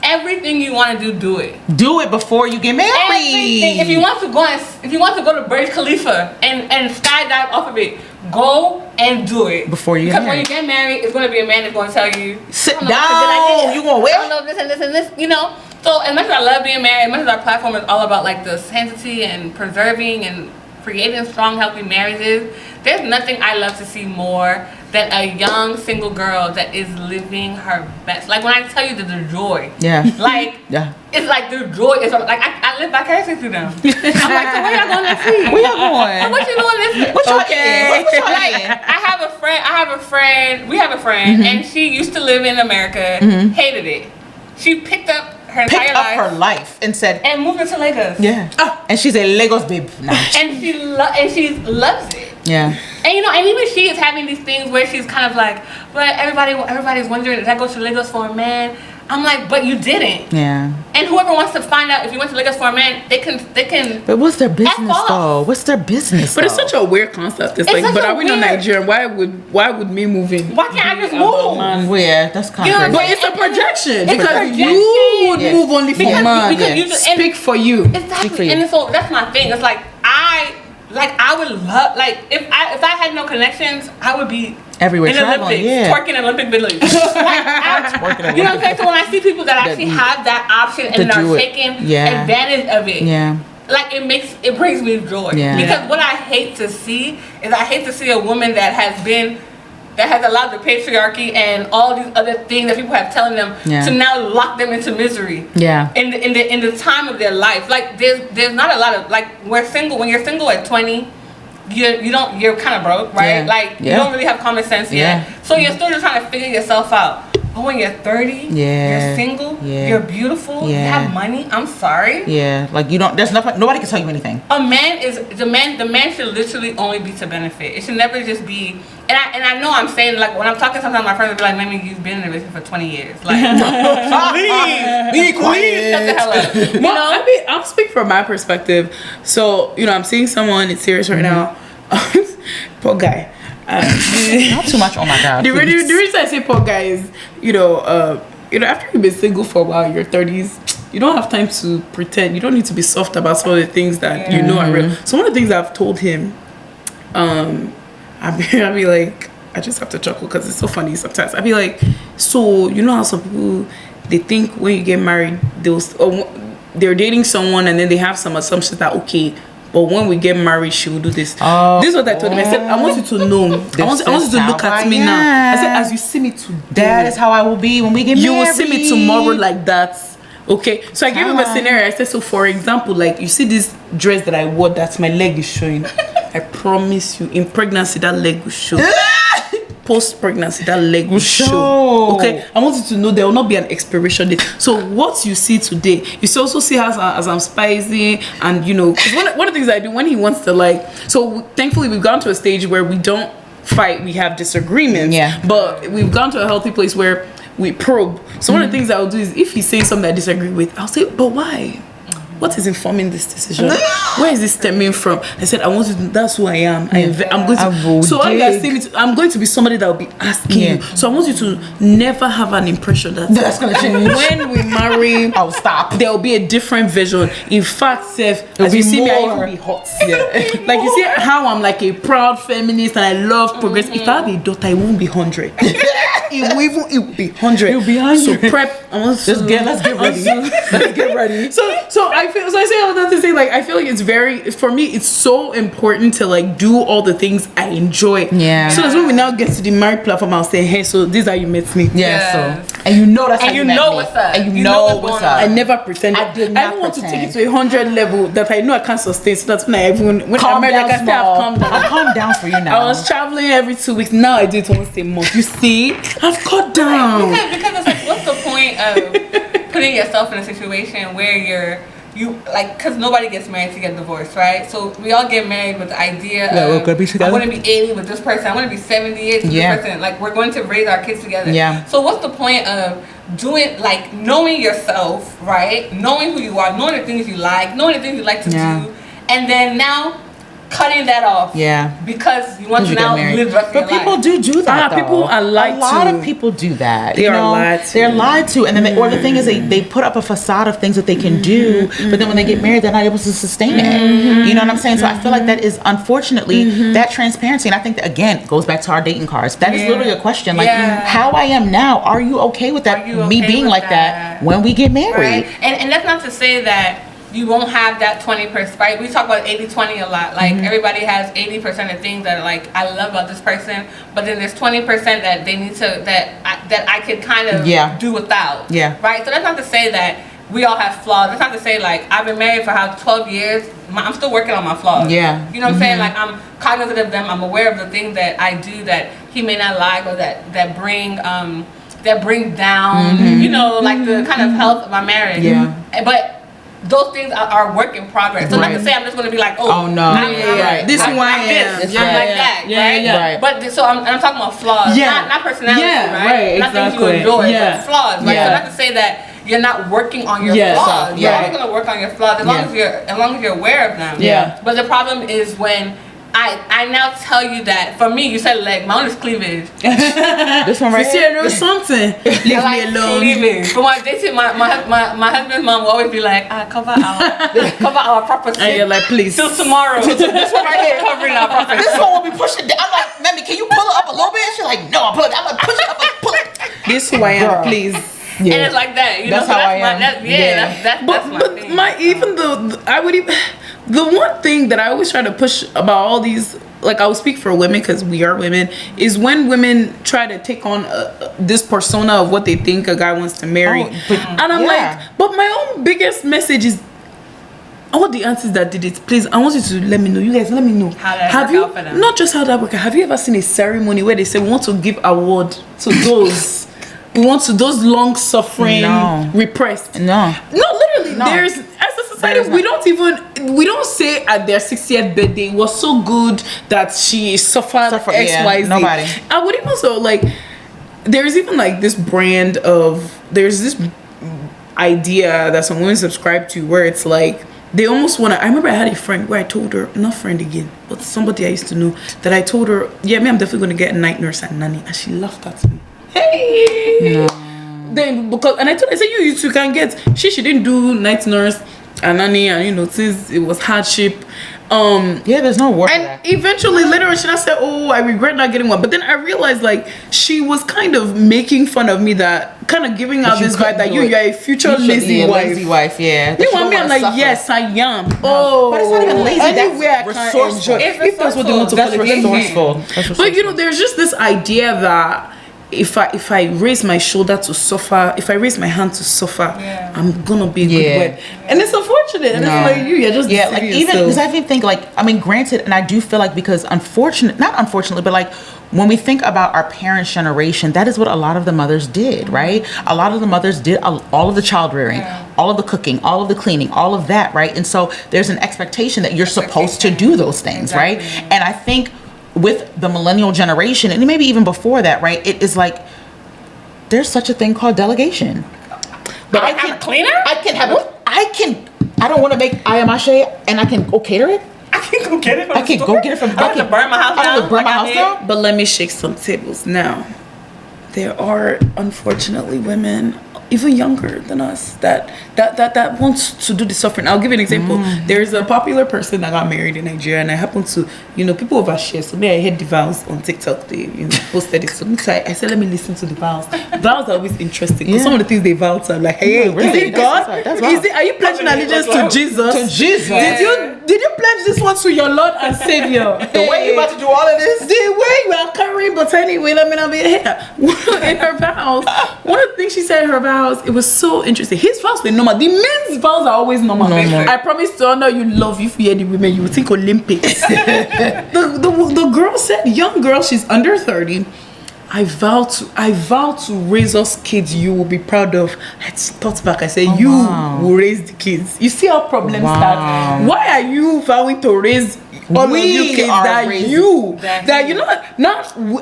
everything you want to do it. Do it before you get married. Everything. If you want to go to Burj Khalifa and skydive off of it, go and do it before you get married. Because when you get married, it's going to be a man that's going to tell you, sit down. You gonna wait? I don't know this and this and this. You know. So as much as I love being married, as much as our platform is all about like the sanctity and preserving and creating strong, healthy marriages, there's nothing I love to see more than a young single girl that is living her best. Like when I tell you the joy, like it's like the joy is like I live vicariously through them. I'm like, so where y'all going next week? Where y'all going? What you doing this? What y'all eating? I have a friend. We have a friend, and she used to live in America. Hated it. She picked up her life and said and moved into Lagos. And she's a Lagos babe now. And she loves it. And you know, and even she is having these things where she's kind of like, but everybody's wondering, did I go to Lagos for a man? I'm like, but you didn't. And whoever wants to find out if you went to Lagos for a man, they can. But what's their business though? What's their business? But it's such a weird concept. It's like, but are we not Nigerian? Why would me move in? Why can't I just move? Where? That's kind of crazy. But it's a projection because you would move only for a man. Because you speak for you. Exactly. And so that's my thing. It's like I would love, like if I had no connections, I would be everywhere in the Olympics, twerking Olympic Village. You know what I'm saying? So when I see people that actually have that option and are taking advantage of it, like it brings me joy. Because what I hate to see is a woman that has allowed the patriarchy and all these other things that people have telling them to now lock them into misery. In the time of their life, like there's not a lot of like when you're single at 20, you're kind of broke, right? Like you don't really have common sense yet, so you're still just trying to figure yourself out. But when you're 30, you're single, you're beautiful, you have money. I'm sorry. Like you don't. There's nothing. Nobody can tell you anything. A man is the man. The man should literally only be to benefit. It should never just be. And I know I'm saying like when I'm talking, sometimes my friends will be like, "Maybe you've been in a relationship for 20 years." Like, please, shut the hell up. You know? I'll speak from my perspective. So I'm seeing someone. It's serious right now. Poor guy. Not too much. Oh my god. The reason I say poor guy is, after you've been single for a while, in your 30s, you don't have time to pretend. You don't need to be soft about some of the things that you know are real. So one of the things I've told him, I'd be like, I just have to chuckle because it's so funny sometimes. I'd be like, so you know how some people, they think when you get married, they're dating someone and then they have some assumptions that but when we get married, she will do this. This is what I told him. I said, I want you to know. I want you to look at me now. I said, as you see me today, that is how I will be when we get married. You will see me tomorrow like that. Okay. So I gave him a scenario. I said, so for example, like you see this dress that I wore that my leg is showing. I promise you, in pregnancy, that leg will show. Post-pregnancy, that leg will show. Okay, I want you to know there will not be an expiration date. So what you see today, you also see as I'm spicy, and because one of the things I do when he wants to so thankfully we've gone to a stage where we don't fight, we have disagreements, but we've gone to a healthy place where we probe. So one of the things I'll do is if he's saying something I disagree with, I'll say, but why? what is informing this decision? Where is this stemming from? I said, I want to. That's who I am. I'm going to. So all you guys see me. I'm going to be somebody that will be asking you. So I want you to never have an impression that's going to change. When we marry, I'll stop. There will be a different version. In fact, as you see me, I will be hot. Like you see how I'm like a proud feminist and I love progress. If I have a daughter, it won't be 100. It will be 100. It'll be 100. So prep. Let's get ready. Let's get ready. So I say all that to say, like, I feel like it's for me, it's so important to like do all the things I enjoy. Yeah. So that's when we now get to the married platform, I'll say, hey, so this is how you met me. Yeah. So and you know that's how you met me. What's up. And you know what's up. I never pretend. I did not. I want to take it to 100 level that I know I can't sustain. So that's when I when calm I'm down, like, I say I've calmed down. I'll calm down for you now. I was traveling every 2 weeks. Now I do it once a month. You see, I've cut down. Because it's like, what's the point of putting yourself in a situation where because nobody gets married to get divorced, right? So we all get married with the idea of, we're gonna be together. I want to be 80 with this person. I want to be 78 with this person. Like, we're going to raise our kids together. Yeah. So what's the point of doing, like, knowing yourself, right? Knowing who you are, knowing the things you like, knowing the things you like to do, and then now cutting that off. Yeah. Because you want to now live the rest of your life. But people do that, though. People are lied to. A lot of people do that. They are lied to. They're lied to. And then or the thing is, they put up a facade of things that they can do, but then when they get married, they're not able to sustain it. You know what I'm saying? So I feel like that is, unfortunately, that transparency. And I think that, again, goes back to our dating cards. That is literally a question. Like, how I am now, are you okay with that? Me being like that when we get married? Right. And that's not to say that you won't have that 20%, right? We talk about 80-20 a lot. Like, everybody has 80% of things that are like, I love about this person, but then there's 20% that they need to, that I could kind of do without. Yeah. Right? So that's not to say that we all have flaws. That's not to say, like, I've been married for 12 years. I'm still working on my flaws. Yeah. You know what I'm saying? Like, I'm cognizant of them. I'm aware of the things that I do that he may not like, or that bring down, you know, like the kind of health of my marriage. Yeah. But those things are work in progress. So not to say I'm just going to be like, oh no, this is who I am. I'm like that, right? But so I'm talking about flaws, not personality, right? Not things you enjoy, but flaws, right? So not to say that you're not working on your flaws. You're always going to work on your flaws as long as you're aware of them. Yeah. But the problem is when I now tell you that, for me, you said leg, my own is cleavage. This one right here. There was something. Leave me alone. Cleavage. But when I dated my husband's mom will always be like, cover our property. And you're like, please. Till tomorrow. This one right here, covering our property. This one will be pushing down. I'm like, Mammy, can you pull it up a little bit? She's like, no, I'm like, push it up, pull it. This is who I am, please. Yeah. And it's like that, you know. That's how I am. That's my thing. The one thing that I always try to push about all these, like, I will speak for women because we are women, is when women try to take on this persona of what they think a guy wants to marry. And I'm like, but my own biggest message is, I want the answers that did it. Please, I want you to let me know. You guys, let me know. How that work out for them. Not just how that work out. Have you ever seen a ceremony where they say, we want to give award to those... We want to those long suffering, repressed. No, literally. No. There's, as a society, we don't say at their 60th birthday, it was so good that she suffered X, Y, Z. Nobody. I would even so like. There's even like this brand of there's this idea that some women subscribe to where it's like they almost want to. I remember I had a friend where I told her, not friend again, but somebody I used to know, that I told her, I'm definitely going to get a night nurse and nanny, and she laughed at me. Hey, no. Then because I said you can get she didn't do night nurse and nanny, and since it was hardship, there's no work. And eventually later on she said, I regret not getting one. But then I realized like she was kind of making fun of me, that kind of giving out this vibe that you're a future lazy wife. Yeah, you want me? I'm like, yes, I am. But it's not even lazy. Anywhere I can enjoy. If that's what they want to call it, resourceful. But there's just this idea that if I raise my shoulder to suffer, if I raise my hand to suffer, I'm gonna be a good wife. And it's unfortunate. And it's like you're just like even because I think like granted, and I do feel like because not unfortunately, but like when we think about our parents' generation, that is what a lot of the mothers did, right? A lot of the mothers did all of the child rearing, all of the cooking, all of the cleaning, all of that, right? And so there's an expectation that you're supposed to do those things, right? And I think with the millennial generation, and maybe even before that, right, it is like there's such a thing called delegation. But I can cleaner. I can I don't want to make ayamache and I can go cater it. I can go get it from I can go get it from. I have to burn my house down. I have to burn my house down. But let me shake some tables now. There are unfortunately women, even younger than us, that wants to do the suffering. I'll give you an example. There's a popular person that got married in Nigeria, and I happen to, people overshare. So I heard the vows on TikTok. They posted it. So I said, let me listen to the vows. Vows are always interesting because some of the things they vow to, I'm like, hey, really? Is it God? Are you pledging allegiance to Jesus? To Jesus. Did you pledge this one to your Lord and Savior? The way you about to do all of this? The way you are carrying, but anyway, let me not be here. In her vows, one of the things she said in her vows, it was so interesting. His vows were normal. The men's vows are always normal. I promise to honor you, love you, fear the women. You would think Olympics. the girl said, young girl, she's under 30. I vow to raise us kids you will be proud of. I thought back. I said, you will raise the kids. You see how problems start. Why are you vowing to raise all of you kids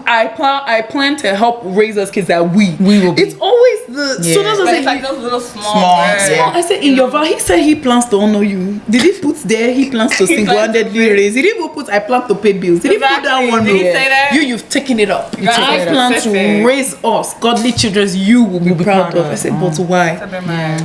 I plan to help raise us kids that we will be. It's always so that's what it's like those little small. I said in your vow, he said he plans to honor you. Did he put there he plans to single-handedly raise? He didn't even put I plan to pay bills. He didn't put that one. Did he say that? You've taken it up. I plan to raise us godly children you will be proud of. I said, but why?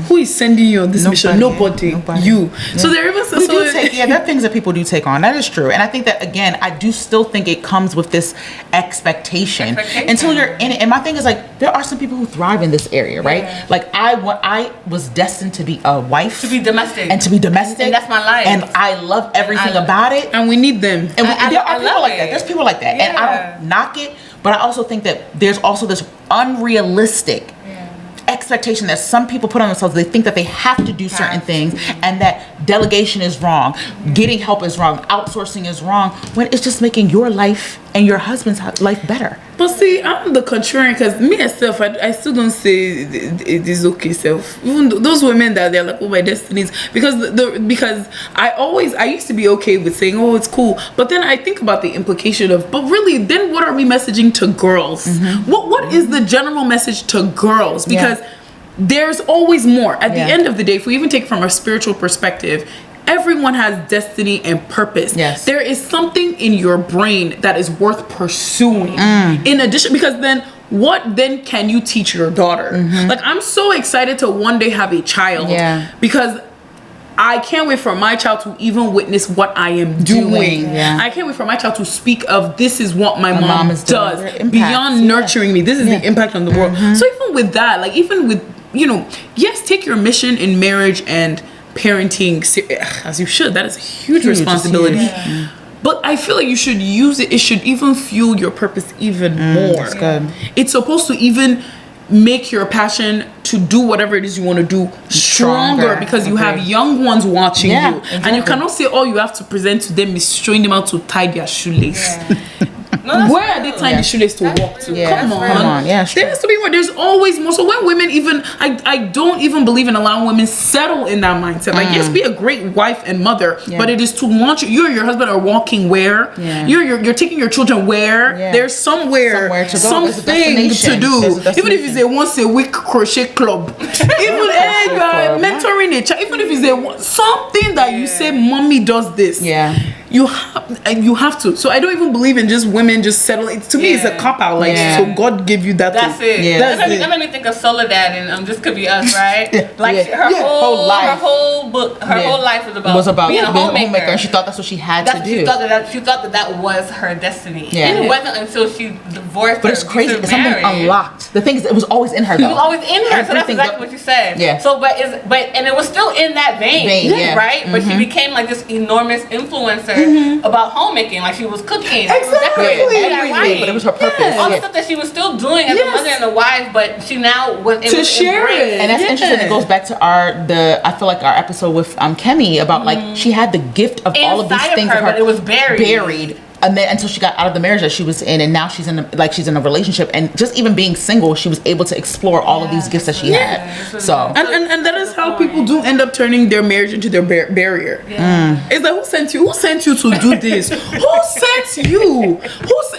Who is sending you on this mission? Nobody. You. So there even there are things that people do take on. That is true. And I think that, again, I do still think it comes with this expectation until you're in it. And my thing is, like, there are some people who thrive in this area, right? Yeah. Like, I was destined to be a wife. To be domestic. And to be domestic. And that's my life. And I love everything about it. And we need them. And there are people like that. There's people like that. Yeah. And I don't knock it, but I also think that there's also this unrealistic expectation that some people put on themselves. They think that they have to do certain things, and that delegation is wrong, getting help is wrong, outsourcing is wrong, when it's just making your life and your husband's life better. But see, I'm the contrarian, because me myself, I still don't say it is okay self. Even those women that they're like, oh, my destinies, because I used to be okay with saying, oh, it's cool, but then I think about the implication of, but really, then what are we messaging to girls? What is the general message to girls? Because there's always more. At the end of the day, if we even take it from a spiritual perspective, everyone has destiny and purpose. Yes. There is something in your brain that is worth pursuing. In addition, because then what then can you teach your daughter? Like, I'm so excited to one day have a child because I can't wait for my child to even witness what I am doing. I can't wait for my child to speak of this is what my mom does beyond nurturing me. This is the impact on the world. So even with that, like even with, yes, take your mission in marriage and parenting as you should. That is a huge responsibility. But I feel like you should use it. It should even fuel your purpose even more. That's good. It's supposed to even make your passion to do whatever it is you want to do stronger because you have young ones watching you. And you cannot say all you have to present to them is showing them how to tie their shoelace. Where are they tying the shoelace to walk to? Come on. There has to be more. There's always more. So when women even, I don't even believe in allowing women settle in that mindset. Like, yes, be a great wife and mother, but it is to launch. You and your husband are walking where? You're taking your children where? There's somewhere to go. Something to do. Even if it's a once a week crochet club. Even if you are mentoring a child. Even if it's something that you say, mommy does this. You have to. So I don't even believe in just women just settling. To me, it's a cop out. Like, so God gave you that. That's it. That made me think of Soledad, and this could be us, right? Like her whole life, her whole life was about being a homemaker. And she thought that's what she had to do. She thought that was her destiny. And it wasn't until she divorced. But it's crazy. It's something unlocked. The thing is, it was always in her. Though. It was always in her. So that's exactly what you said. So, but it was still in that vein, right? But she became like this enormous influencer about homemaking. Like, she was cooking. Exactly. Everything, but it was her purpose. All the stuff that she was still doing as a mother and a wife, but she now was able to share it. And that's interesting. It goes back to I feel like our episode with Kemi about like she had the gift of all of these things, but it was buried. And then until she got out of the marriage that she was in, and now she's in a relationship, and just even being single, she was able to explore all of these gifts that she had. So and that is how people do end up turning their marriage into their barrier. It's like, who sent you? Who sent you to do this? Who sent you?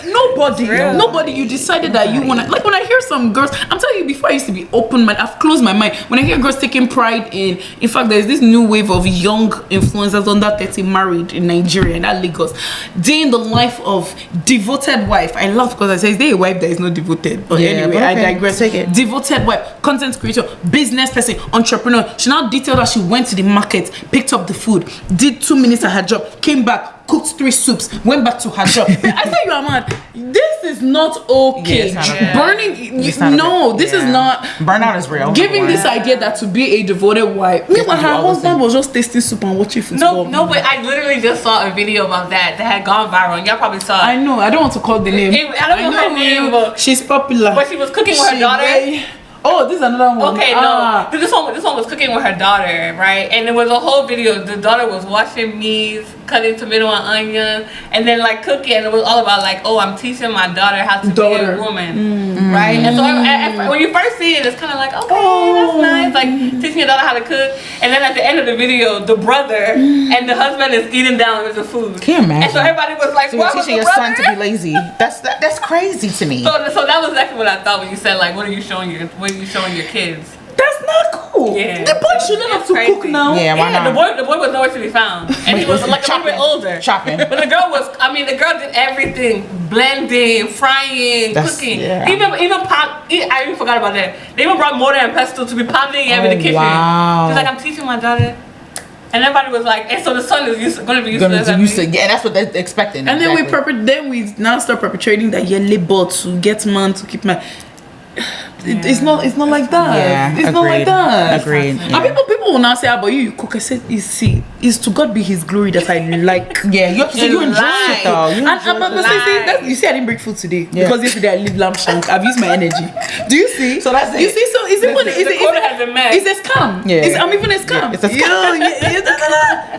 nobody. You decided that you want to, like, when I hear some girls, I'm telling you, before I used to be open, I've closed my mind. When I hear girls taking pride in fact, there's this new wave of young influencers under 30 married in Nigeria, in that Lagos, day in the life of devoted wife. I love, because I say, is there a wife that is not devoted? But anyway, I digress. Devoted wife, content creator, business person, entrepreneur. She now detailed that she went to the market, picked up the food, did 2 minutes at her job, came back, cooked 3 soups, went back to her job. I said, you are mad. This is not okay. Burning, this is not. Burnout is real. Giving this idea that to be a devoted wife. Meanwhile, her husband was just tasting soup and watching football. No, but I literally just saw a video about that had gone viral. Y'all probably saw it. I know. I don't want to call the name. I don't know her name, but she's popular. But she was cooking with her daughter. Oh, this is another one. Okay, no. This one was cooking with her daughter, right? And it was a whole video. The daughter was washing meat, cutting tomato and onion, and then like cooking. And it was all about like, oh, I'm teaching my daughter how to be a woman, right? And so when you first see it, it's kind of like, okay, that's nice, like teaching your daughter how to cook. And then at the end of the video, the brother and the husband is eating down with the food. Can you imagine? And so everybody was like, so you're teaching your son to be lazy. That's crazy to me. So that was exactly what I thought when you said like, what are you showing your kids? That's not cool. Yeah. The boy shouldn't have to cook now. Yeah, why not? The boy was nowhere to be found, and he was like a little bit older. Chopping. But the girl did everything: blending, frying, cooking. Yeah. I even forgot about that. They even brought mortar and pestle to be pounding in the kitchen. Wow. She's like, I'm teaching my daughter. And everybody was like, and so the son is going to be used to. Yeah, that's what they're expecting. And then we now start perpetrating that you're labor to get man, to keep man. It's not like that. Yeah, it's not like that. Agreed. And people will now say, but you cook. I said, it's to God be His glory that I like. Yeah, you have to say you enjoy it though. You see, I didn't break food today because yesterday I lived lamb shank. I've used my energy. Do you see? So that's it. You see? So is it what? The quota has been met. It's a scam. Yeah. I'm even a scam. It's a scam.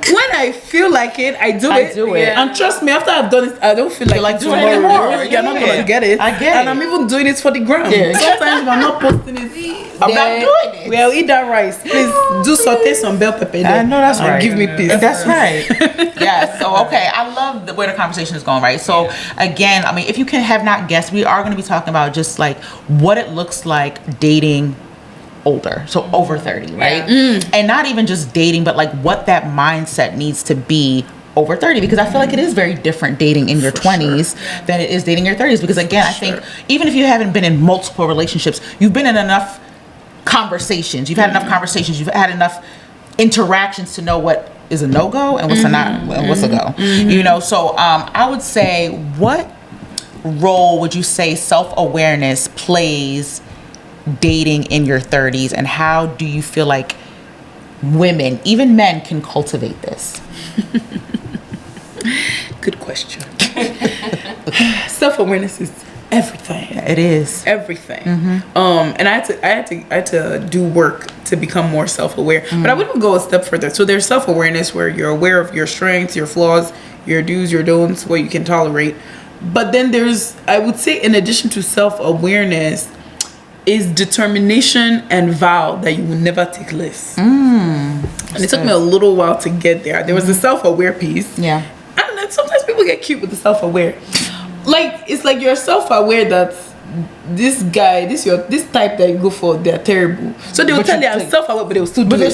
When I feel like it, I do it. Yeah. And trust me, after I've done it, I don't feel like doing it anymore. You're not gonna get it. I get it. And I'm even doing it for the gram. Yeah. Sometimes I'm not posting it. I'm not doing it. Well, eat that rice. Please do saute some bell pepper there. I know that's right. Give me peace. That's right. Yeah. So okay, I love where the conversation is going. Right. So again, I mean, if you have not guessed, we are going to be talking about just like what it looks like dating older, so over 30, right? And not even just dating, but like what that mindset needs to be over 30, because I feel like it is very different dating in your 20s than it is dating your 30s, because again, I think even if you haven't been in multiple relationships, you've been in enough conversations, you've had enough conversations, you've had enough interactions to know what is a no-go and what's a not, what's a go, you know? So I would say, what role would you say self-awareness plays dating in your 30s, and how do you feel like women, even men, can cultivate this? Good question. Self-awareness is everything. It is everything. And I had to do work to become more self-aware. But I wouldn't go a step further. So there's self-awareness where you're aware of your strengths, your flaws, your do's, your don'ts, what you can tolerate. But then there's, I would say, in addition to self-awareness, is determination and vow that you will never take less. And it took me a little while to get there. There was the self-aware piece. Yeah. And then sometimes people get cute with the self-aware. Like, it's like you're self-aware that this guy, this type that you go for, they're terrible. So they will tell you I'm self-aware, but they will still do it.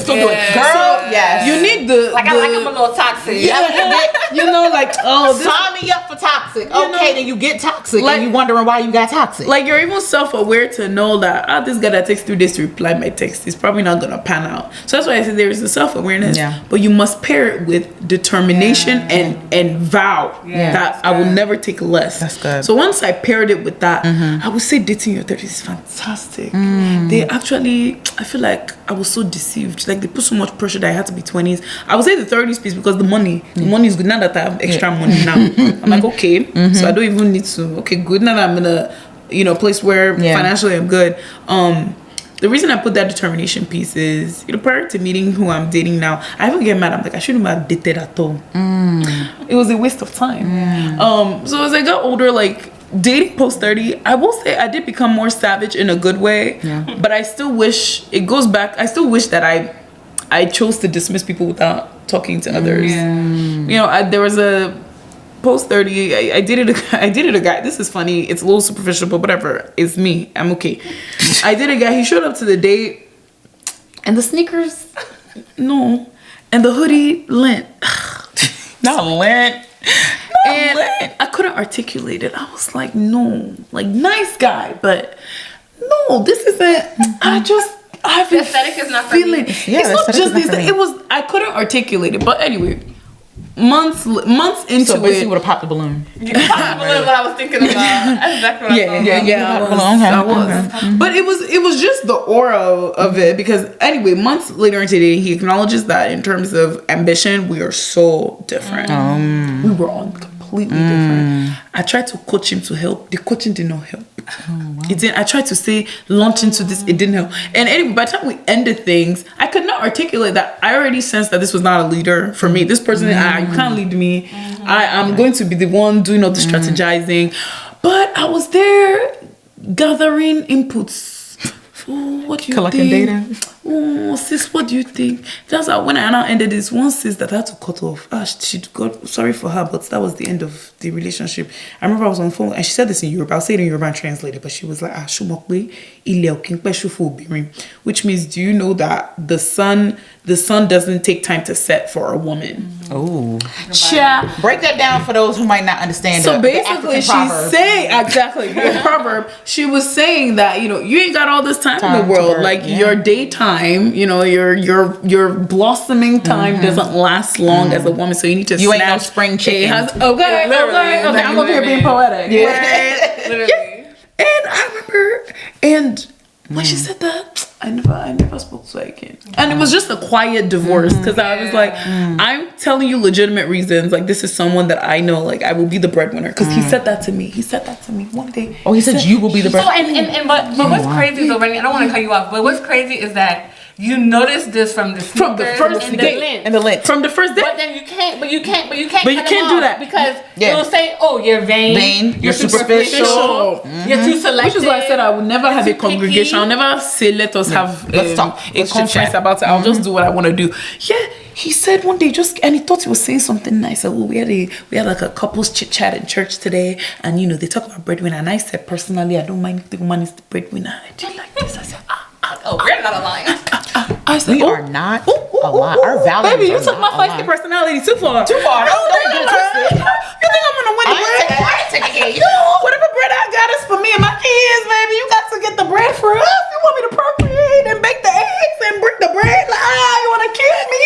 Girl, yes. You need the... Like, I like him a little toxic. You know, like, oh... Sign me up for toxic. Okay, then you get toxic, like, and you wondering why you got toxic. Like, you're even self-aware to know that, this guy that takes 3 days to reply my text is probably not going to pan out. So that's why I say there is a self-awareness. Yeah. But you must pair it with determination and vow that I will never take less. That's good. So once I paired it with that, I would say dating your 30s is fantastic. They actually, I feel like I was so deceived. Like, they put so much pressure that I had to be 20s. I would say the 30s piece because the money is good. Now that I have extra money now, I'm like, okay, so I don't even need to. Okay, good. Now that I'm in a place where financially I'm good. The reason I put that determination piece is, prior to meeting who I'm dating now, I even get mad. I'm like, I shouldn't have dated at all. It was a waste of time. So as I got older, like, dating post 30, I will say I did become more savage in a good way. But I still wish, it goes back, I still wish that I chose to dismiss people without talking to others. There was post 30, I dated a guy. This is funny. It's a little superficial, but whatever. It's me. I'm okay. I dated a guy. He showed up to the date, and the sneakers, no, and the hoodie lent. Not lent. And I couldn't articulate it. I was like, no, like nice guy, but no, this isn't. I the aesthetic is not feeling. Yeah, it's not just this. It was. I couldn't articulate it, but anyway. Months into so basically it, would have popped the balloon. You popped the balloon. What I was thinking about. That's exactly what I was. But it was just the aura of it, because anyway, months later into dating, he acknowledges that in terms of ambition, we are so different. We were on completely different. I tried to coach him to help. The coaching did not help. It didn't. I tried to say launch into this. It didn't help. And anyway, by the time we ended things, I could not articulate that. I already sensed that this was not a leader for me. This person, you can't lead me. I'm going to be the one doing all the strategizing. But I was there gathering inputs. Oh, what do you collecting think? Data. Oh, sis, what do you think? That's how when I now ended this, one sis that I had to cut off. She got sorry for her, but that was the end of the relationship. I remember I was on the phone and she said this in Yoruba. I'll say it in Yoruba and translate it, but she was like, which means, do you know that the sun doesn't take time to set for a woman? Oh, yeah. Break that down for those who might not understand. So basically, she's saying exactly the proverb. She was saying that you ain't got all this time in the world. Like your daytime, your blossoming time doesn't last long as a woman. So you need to. You ain't no spring chicken. Okay. I'm over here being poetic. Yeah, literally. And I remember, when she said that, I never spoke to her again. And it was just a quiet divorce, because I was like, I'm telling you legitimate reasons. Like, this is someone that I know, like, I will be the breadwinner. Because he said that to me. He said that to me one day. Oh, he said you will be the breadwinner. But what's crazy though, Renny, I don't want to cut you off, but what's crazy is that you noticed this from the first date and the lint. From the first date. But then you can't do that because it'll say, oh, you're vain, you're superficial, you're too selective. Which is why I said I would never have a congregation. I'll never say let us have a conference about it. I'll just do what I want to do. Yeah, he said one day and he thought he was saying something nice. Well, we had like a couples chit chat in church today, and they talk about breadwinner, and I said personally I don't mind if the woman is the breadwinner. I did like this. I said we're not aligned. I said, we are not aligned. Our values. Baby, you took my feisty personality too far. Too far. You think I'm gonna win the bread? I ain't taking care of you. Whatever bread I got is for me and my kids, baby. You got to get the bread for us. You want me to procreate and bake the eggs and bring the bread? You want to kill me?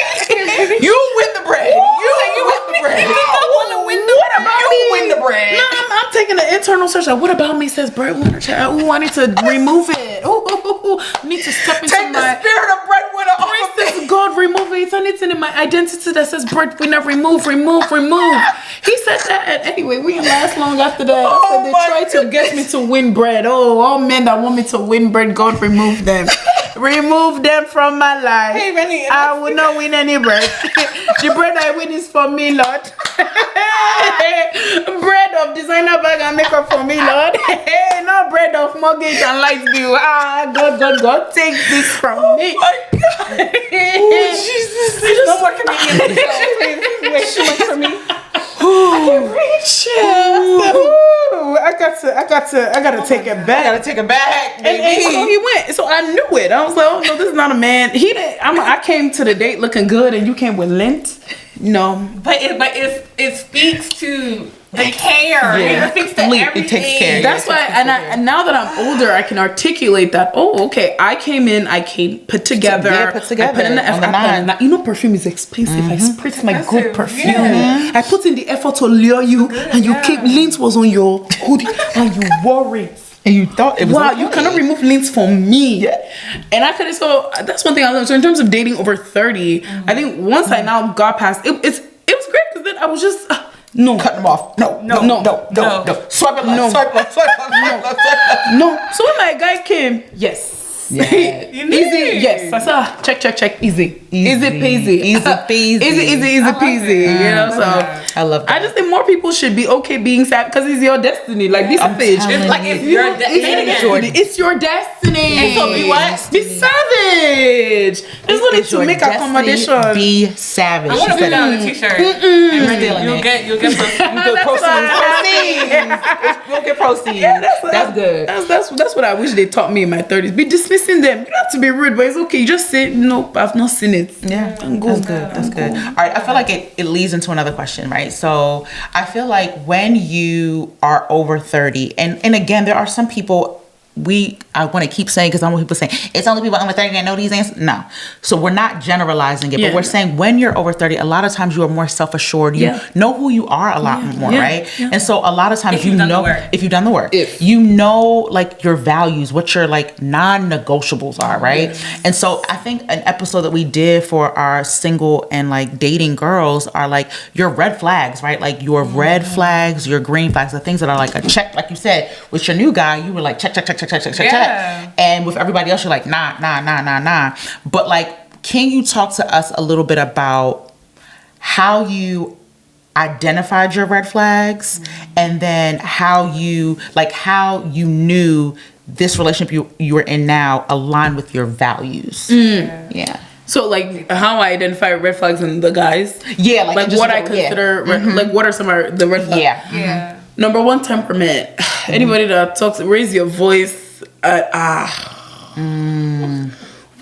You win the bread. You win the bread. What about me? You win the bread. No, I'm taking an internal search. Like, what about me says breadwinner? Ooh, I need to remove it. Ooh, need to step into take the spirit of breadwinner. Princess, God, remove it. It's anything in my identity that says breadwinner. Remove. He said that, and anyway, we didn't last long after that. So they tried to get me to win bread. Oh, all men that want me to win bread, God, remove them. Remove them from my life. Hey, Renny, I will not win any bread. The bread I win is for me, Lord. Bread of designer bag and makeup for me, Lord. Not bread of mortgage and light bill. God, take this from me. My God. Oh, Jesus. No more comedian. Please, too much for me. I can't reach I gotta take it back. And so he went. So I knew it. I was like, oh no, this is not a man. I came to the date looking good, and you came with lint. No, but it speaks to the care. Yeah. It speaks to everything. It takes care. That's why. And now that I'm older, I can articulate that. Oh, okay. I came put together. I put in the effort. Perfume is expensive. I spritz my good perfume. Yeah. I put in the effort to lure you, and you keep lint was on your hoodie, and you wore it. And you thought it was wow, okay. You cannot remove links from me. Yeah. And I could so that's one thing I learned. So in terms of dating over 30, I think once I now got past it was great because then I was just no cut them off. No. Swipe it left. Swipe left. No. So when my guy came, yes. Yeah. Easy. Yes. I saw check. Easy peasy. Easy peasy. You know, so I love that. I just think more people should be okay being sad because it's your destiny. Like be savage. It's your destiny. And so be what? Be savage. Just wanted to make accommodation. Be savage. I want to put that on a t-shirt. You'll get We'll get proceeds. Yeah, that's good. That's what I wish they taught me in my 30s. Be dismissing them. You don't have to be rude, but it's okay. You just say, nope, I've not seen it. Yeah, that's good. All right, I feel like it leads into another question, right? So I feel like when you are over 30, and again, there are some people, I want to keep saying, because I want people saying it's only people under 30 that know these answers. No, so we're not generalizing it, but we're saying when you're over 30, a lot of times you are more self-assured. You know who you are a lot more, right? Yeah. And so a lot of times if you've done the work, you know, like your values, what your like non-negotiables are, right? Yeah. And so I think an episode that we did for our single and like dating girls are like your red flags, right? Like your red flags, your green flags, the things that are like a check, like you said with your new guy, you were like check. And with everybody else, you're like, nah. But like, can you talk to us a little bit about how you identified your red flags and then how you knew this relationship you were in now aligned with your values? Yeah. So like how I identify red flags in the guys? Yeah, like what I consider like what are some of the red flags? Yeah. Number one, temperament. Anybody that talks, raise your voice.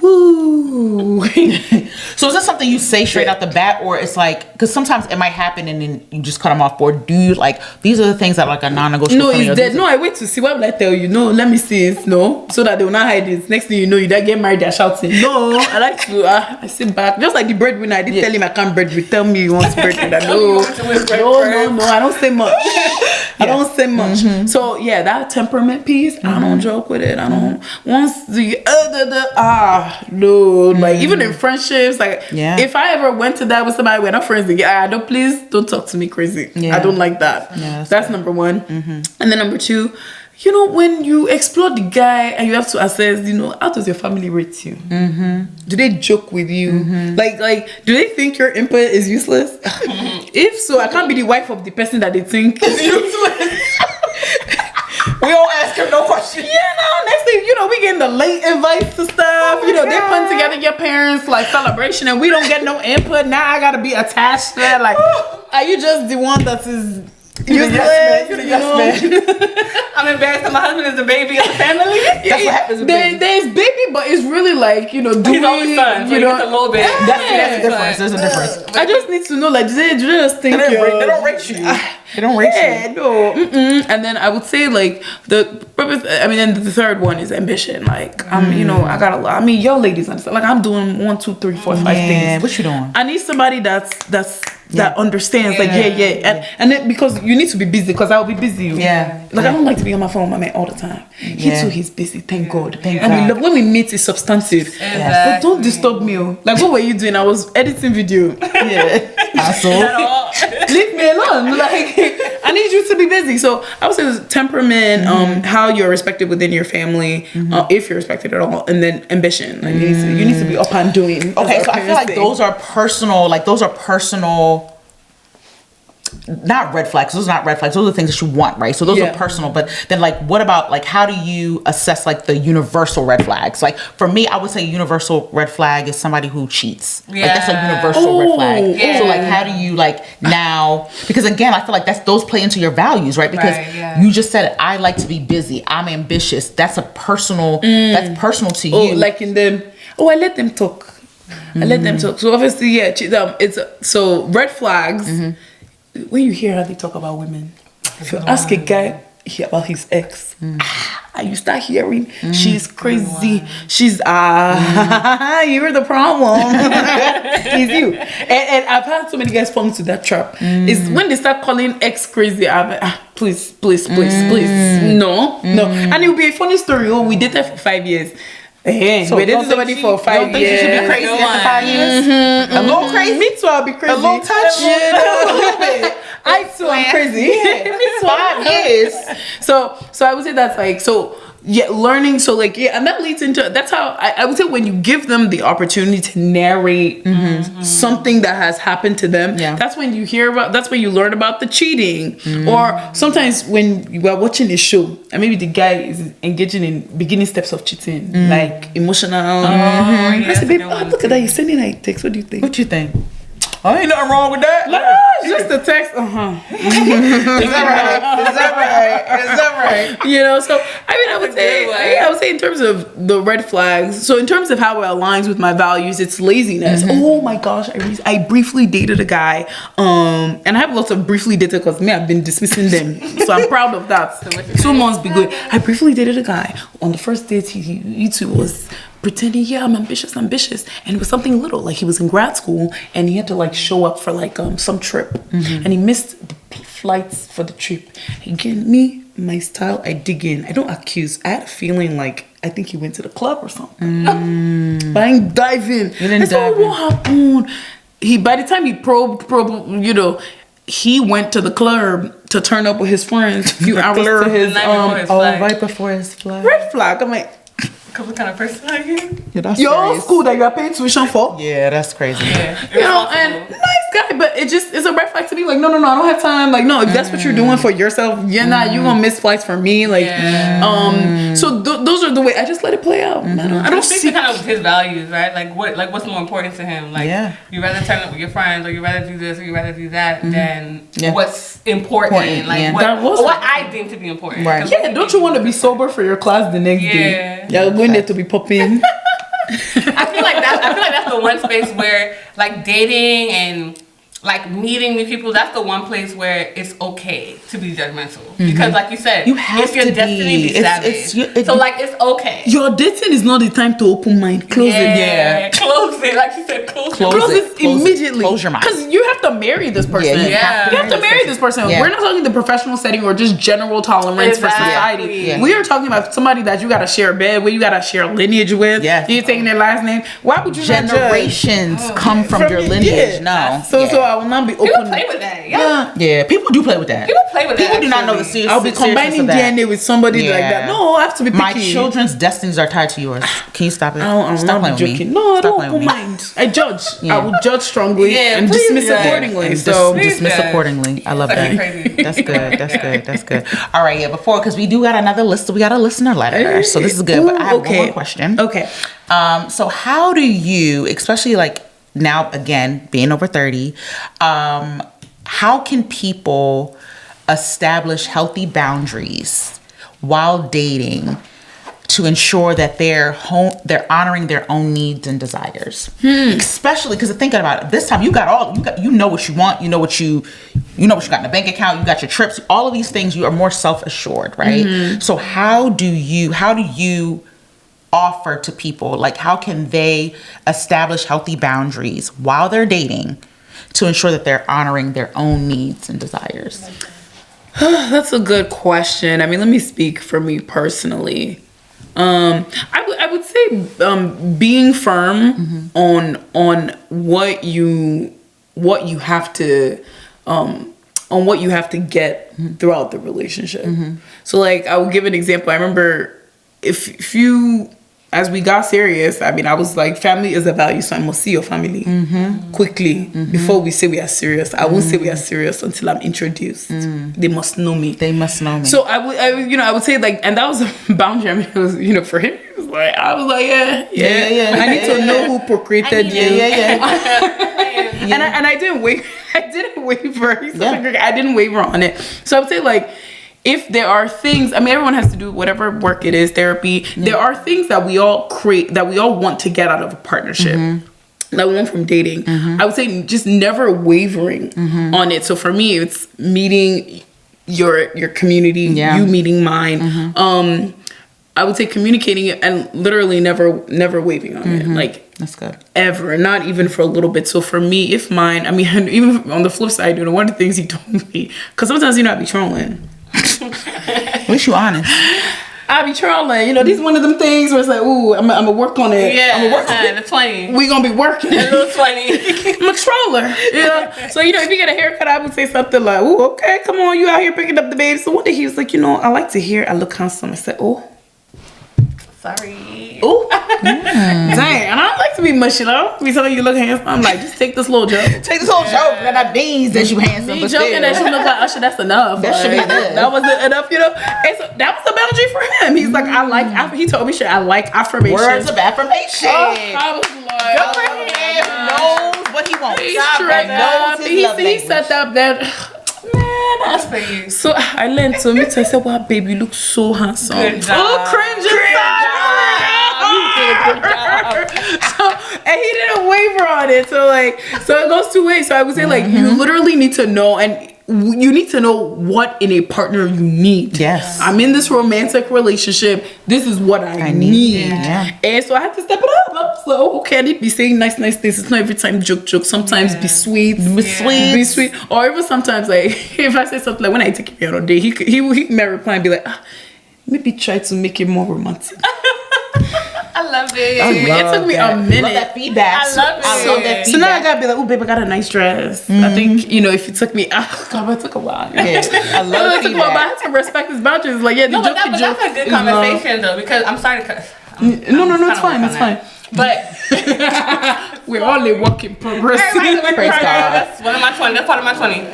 Woo. So is this something you say straight out the bat, or it's like, because sometimes it might happen and then you just cut them off, or do you like, these are the things that are like a non-negotiable? No, it's dead. No, I wait to see. What will I tell you? No, let me see it. No, so that they will not hide it. Next thing you know, you don't get married, they're shouting. No, I like to, I sit back. Just like the breadwinner, I did tell him I can't breadwinner. Tell me you want breadwinner. No, I don't say much. I don't say much. So yeah, that temperament piece, I don't joke with it. I don't, once the, no, like even in friendships, like if I ever went to that with somebody, we're not friends again, please don't talk to me crazy. I don't like that. That's number one. And then number two, you know, when you explore the guy and you have to assess, you know, how does your family rate you? Do they joke with you? Like do they think your input is useless? If so, I can't be the wife of the person that they think is useless. We don't ask him no questions. Next thing, you know, we getting the late invites to stuff. You know, they put together your parents' like celebration and we don't get no input. Now I gotta be attached there. Like, are you just the one that is useless? I'm embarrassed that my husband is the baby of the family. That's what happens with baby. There's baby, but it's really like, you know, he's always son, so you know, a little bit. That's the difference. There's a difference. I just need to know, like, do they just think they don't rate you. They don't rate you. No. And then I would say like the purpose. I mean, and the third one is ambition. Like you know, I got a lot. I mean, y'all ladies understand. Like I'm doing 1, 2, 3, 4, 5 things. What you doing? I need somebody that understands. Like and then because you need to be busy because I'll be busy. Like I don't like to be on my phone with my man all the time. He too, he's busy. Thank God. And we love when we meet. It's substantive. But don't disturb me. Like what were you doing? I was editing video. Asshole. Leave me alone. Like I need you to be busy. So I would say temperament, how you're respected within your family, if you're respected at all, and then ambition. Like you need to be up and doing. Okay, so I feel like those are personal. Like those are personal. Not red flags. Those are not red flags. Those are the things that you want, right? So those are personal. But then, like, what about like how do you assess like the universal red flags? Like for me, I would say universal red flag is somebody who cheats. Like that's a universal red flag. So like, how do you like now? Because again, I feel like those play into your values, right? Because you just said I like to be busy. I'm ambitious. That's a personal. That's personal to you. Like in them. I let them talk. I let them talk. So obviously, it's so red flags. When you hear how they talk about women, if you ask a guy about his ex, and you start hearing she's crazy, she's you're the problem. It's you. And I've had so many guys fall into that trap. Is when they start calling ex crazy, I'm like, please, no. And it will be a funny story. Oh, we dated for 5 years. Hey, so we dated somebody for 5 years. Think you should be crazy after 5 years? A little crazy? Me too, I'll be crazy. A little touch? A little bit. I too, I'm crazy. Me too. 5 years. So I would say that's like, so learning. So like, and that leads into, that's how I would say when you give them the opportunity to narrate something that has happened to them, that's when you that's when you learn about the cheating. Or sometimes when you are watching a show and maybe the guy is engaging in beginning steps of cheating, like emotional. I said, babe, look at that, he's sending a text. What do you think? What you think? Ain't nothing wrong with that. just a text. Is that right? You know, so I mean, I would say in terms of the red flags. So in terms of how it aligns with my values, it's laziness. Oh my gosh, I briefly dated a guy, and I have lots of briefly dated because I've been dismissing them, so I'm proud of that. 2 months be good. I briefly dated a guy. On the first date, he too was pretending, yeah, I'm ambitious, and it was something little, like he was in grad school and he had to like show up for like some trip, and he missed the flights for the trip. Again, my style, I dig in. I don't accuse. I had a feeling like I think he went to the club or something, but I ain't dive in. You didn't dive in. What happened? By the time he probed, you know, he went to the club to turn up with his friends a few hours to his right before his flight. Red flag. I'm like, what kind of person are you? Yeah, that's your school that you're paying tuition for. Yeah, that's crazy. Yeah. You know, and nice guy, but it's a red flag to me. Like, no, I don't have time. Like, no, if that's what you're doing for yourself, you're gonna miss flights for me. Like, so those are the way I just let it play out. I don't see kind of his values, right? Like what's more important to him? Like, you rather turn up with your friends, or you rather do this, or you rather do that, than what's important. Like what I deem to be important. Right. Yeah. Don't you want to be sober for your class the next day? Yeah. Going there to be popping. I feel like that's the one space where like dating and like meeting new people, that's the one place where it's okay to be judgmental. Because like you said, it's your destiny be savage. So like it's okay. Your dating is not the time to open mind. Close it. Yeah. Close it. Like you said, close it immediately. Close your mind. Because you have to marry this person. You have to marry this person. We're not talking the professional setting or just general tolerance for society. We are talking about somebody that you gotta share a bed with, you gotta share a lineage with. You're taking their last name. Why would you generations come from your lineage? No. So I will not be open. People play with that. Yeah, people do play with that. People do not know the seriousness. I'll be combining DNA with somebody like that. No, I have to be picky. My children's destinies are tied to yours. Can you stop it? I'm stop not joking. No, I don't open mind. I judge. I will judge strongly and dismiss accordingly. Dismiss accordingly. I love that. That's good. All right, because we do got another list. We got a listener letter. So this is good. But I have one more question. Okay. So how do you, especially like now, again, being over 30, how can people establish healthy boundaries while dating to ensure that they're honoring their own needs and desires? Especially because thinking about it, this time you know what you want, you know what you got in the bank account, you got your trips, all of these things. You are more self-assured, right? So how do you offer to people, like how can they establish healthy boundaries while they're dating to ensure that they're honoring their own needs and desires? That's a good question. I mean, let me speak for me personally. I would say being firm on what you have to get throughout the relationship. So like I will give an example. I remember if you, as we got serious, I mean, I was like, family is a value, so I must see your family quickly before we say we are serious. I won't say we are serious until I'm introduced. They must know me. So I would say like, and that was a boundary. I mean, it was, for him, it was like, I was like, yeah. I need to know who procreated you. And I didn't waver. I didn't waver on it. So I would say like, if there are things, I mean, everyone has to do whatever work it is, therapy. There are things that we all want to get out of a partnership. That we want from dating. I would say just never wavering on it. So for me, it's meeting your community, you meeting mine. I would say communicating it and literally never waving on it. Like, that's good. Ever, not even for a little bit. So for me, if mine, I mean, even on the flip side, one of the things he told me, because sometimes I be trolling. At least you honest. I be trolling. This is one of them things where it's like, ooh, I'm gonna work on it. Yeah, I'm gonna work on it. The 20. We gonna be working. A little 20. I'm a troller. So if you get a haircut, I would say something like, ooh, okay, come on, you out here picking up the baby. So one day he was like, I like to hear I look handsome. I said, oh. Sorry. Ooh. Dang, and I don't like to be mushy, though. Be telling you look handsome. I'm like, just take this little joke. Take this little joke. That means that you handsome. Me joking that you look like Usher, that's enough. That should be enough. That wasn't enough, And so that was the boundary for him. He's like, he told me shit. I like affirmation. Words of affirmation. I was like, good for him. Knows what he won't He stop. He set up that. Man, that's for you. So I learned to meet. I said, "Wow, baby, you look so handsome." Good job. Oh, cringe. So, and he didn't waver on it. So it goes two ways. So I would say you literally need to know, and you need to know what in a partner you need. Yes. I'm in this romantic relationship. This is what I need. Yeah. And so I had to step it up. So okay, I need to be saying nice things. It's not every time joke. Sometimes be sweet. Be sweet. Or even sometimes if I say something like when I take you out on a date, he may reply and be like, maybe try to make it more romantic. I love it. It took me a minute. Love that feedback. I love it. I love that feedback. So now I gotta be like, oh, babe, I got a nice dress. I think, if it took me, God, it took a while. Yeah, I love it. But I had to respect his boundaries. Like, yeah, but that's a good conversation though, because I'm sorry to cut. No, it's fine. It's fine. But we're all a work in progress. Praise God. That's one of my 20. That's part of my 20.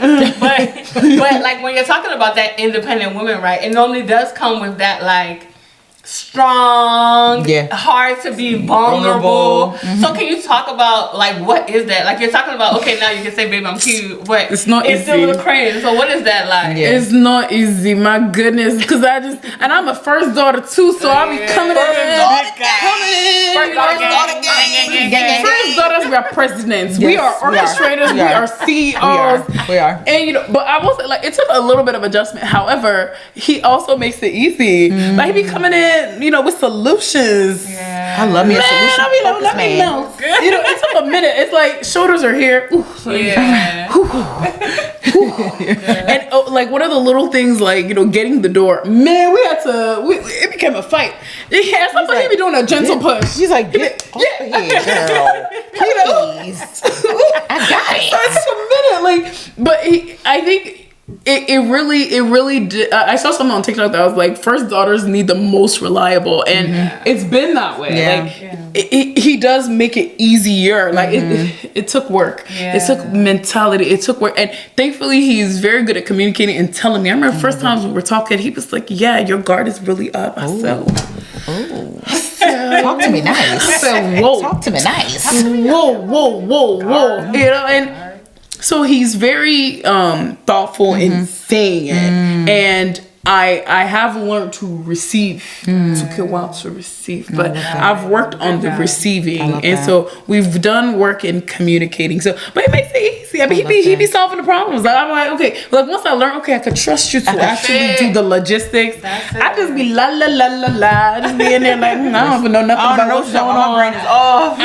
But like when you're talking about that independent woman, right? It normally does come with that strong, hard to be vulnerable. So can you talk about what is that? Like you're talking about, okay, now you can say, babe, I'm cute, but it's not easy. Still crazy. So what is that like? Yeah. It's not easy, my goodness, because and I'm a first daughter too, so I'll be coming in. First daughters, we are presidents. Yes, we are orchestrators. We are CEOs. We are. And but I will say, it took a little bit of adjustment. However, he also makes it easy. He be coming in, with solutions. Yeah. I love me a solution. Let me know. It took a minute. It's like shoulders are here. Ooh, and one of the little things, getting the door. Man, it became a fight. Yeah, somebody be doing a gentle push. She's like, get over here, girl. Please. I got it. So it's a minute, but I think. It really did. I saw something on TikTok that was like, first daughters need the most reliable, and it's been that way. He does make it easier. It took work. It took mentality. It took work, and thankfully he's very good at communicating and telling me. I remember first times we were talking, he was like, "Yeah, your guard is really up." I said, talk to me nice. I said, "Whoa, talk to me nice." Whoa. And. So he's very thoughtful in saying it, and I have learned to receive. It took a while to receive, but I've worked on the receiving, and so we've done work in communicating. So, but it makes it easy. I mean, he be solving the problems. I'm like, okay, once I learn, okay, I could trust you to actually do the logistics. I just be la, just be in there I don't even know nothing about what's going on. My brain is off.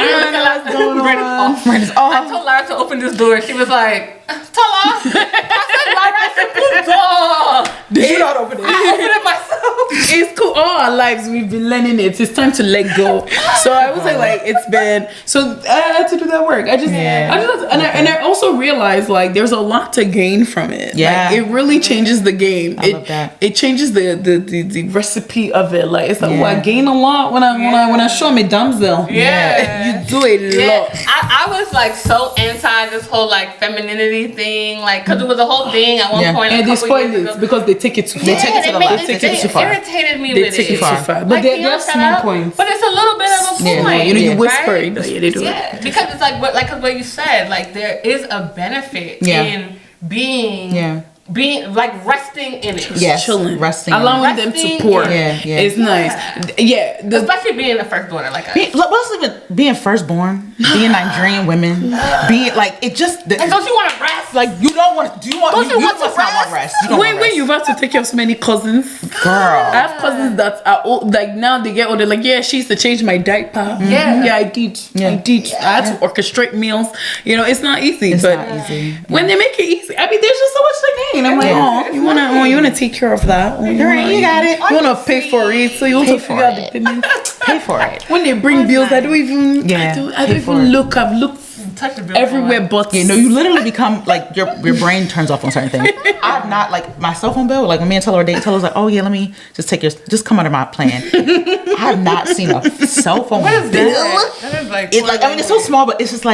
Brain is off. I told Lara to open this door. She was like, Tala. I said, Lara, door. Did you not open it? I opened it myself. It's cool. All our lives we've been learning it. It's time to let go. So I would say it's been. So I had to do that work. And I also realized there's a lot to gain from it. Yeah, it really changes the game. I love that. It changes the recipe of it. It's I gain a lot when I show me damsel. Yeah, you do a lot. I was so anti this whole femininity thing, because it was a whole thing at one point. And they spoil it because they take it too far. They take it to the left. They take it too far. Irritated me they with take it. Too far. But they're small points. But it's a little bit of a point. You whisper. Right? They do it. Because it's because what you said, there is a benefit in being resting in it. Yes, chilling, resting, allowing them to pour. Yeah, it's nice. Yeah, especially being the first daughter, what's even being firstborn, being Nigerian women, being it just. Don't you want to rest? You don't want. Do you want? Don't you want to rest? When you've had to take care of so many cousins, girl. I have cousins that are old. Now they get older. She used to change my diaper. Yeah, I did. Yeah. I had to orchestrate meals. It's not easy. It's but not easy. When they make it easy, I mean, there's just so much to gain. I'm like, you wanna take care of that? You got it. You wanna pay for it, so you want to figure out the payments. Pay for it. When they bring bills, I don't even. I don't even look. I've looked everywhere, but you literally become your brain turns off on certain things. I'm not my cell phone bill. When me and Taylor were dating, Taylor was like, "Oh yeah, let me just take just come under my plan." I have not seen a cell phone bill. That is it's it's so small, but it's just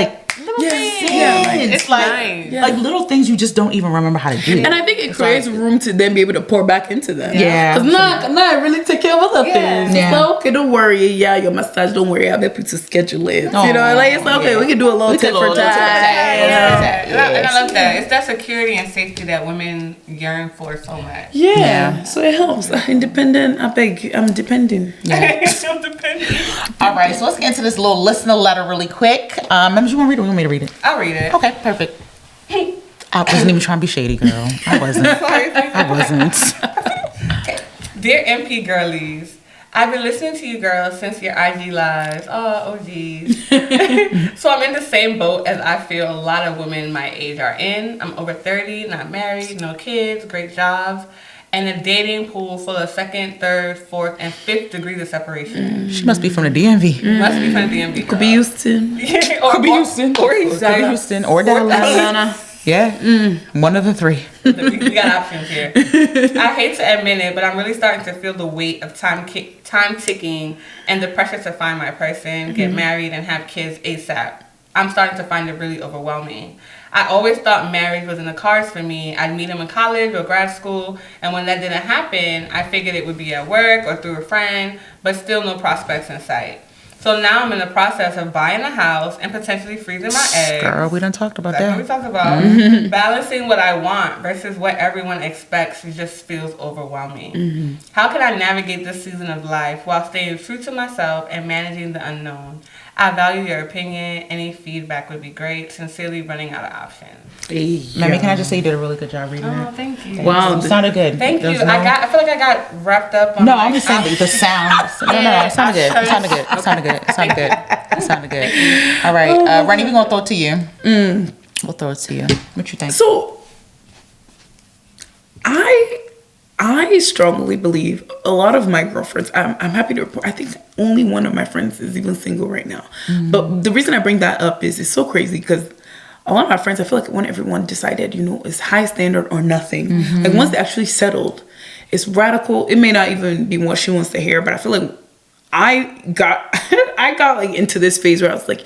It's like little things you just don't even remember how to do. And I think it creates room to then be able to pour back into them. Yeah. Because now I really take care of other things. Yeah. So, okay, don't worry. Yeah, your massage, don't worry. I'll be able to schedule it. You know, like, it's okay. We can do a little tip for time. And I love that. It's that security and safety that women yearn for so much. Yeah. So it helps. Independent. I'm dependent. Yeah. I'm dependent. All right. So let's get into this little listener letter really quick. Members, you want to read it or you want me to read it? I'll read it. Okay, perfect. I wasn't even trying to be shady, girl. I wasn't. I wasn't. Dear MP girlies, I've been listening to you girls since your IG lives. Oh, geez. So I'm in the same boat as I feel a lot of women my age are in. I'm over 30, not married, no kids, great jobs, and a dating pool full of 2nd, 3rd, 4th, and 5th degrees of separation. She must be from the DMV. Must be from the DMV. Could be Houston. Could be Houston. Or Houston. Or Dallas. Yeah, one of the three. We got options here. I hate to admit it, but I'm really starting to feel the weight of time ticking and the pressure to find my person, get married, and have kids ASAP. I'm starting to find it really overwhelming. I always thought marriage was in the cards for me. I'd meet him in college or grad school, and when that didn't happen, I figured it would be at work or through a friend, but still no prospects in sight. So now I'm in the process of buying a house and potentially freezing my eggs. Girl, we done talked about That's that. what we talked about. Balancing what I want versus what everyone expects just feels overwhelming. How can I navigate this season of life while staying true to myself and managing the unknown? I value your opinion. Any feedback would be great. Sincerely, running out of options. Mammy, can I just say you did a really good job reading that? Oh, thank you. Wow, it sounded good. Thank you. I feel like I got wrapped up on. No, I'm just saying the sound. No, it sounded good. It sounded good. It sounded good. It sounded good. It sounded good. All right, Renny, we're gonna throw it to you. We'll throw it to you. What you think? So, I strongly believe a lot of my girlfriends, I'm happy to report, I think only one of my friends is even single right now. But the reason I bring that up is it's so crazy because a lot of my friends, I feel like when everyone decided, you know, it's high standard or nothing, like once they actually settled, it's radical. It may not even be what she wants to hear, but I feel like I got like into this phase where I was like,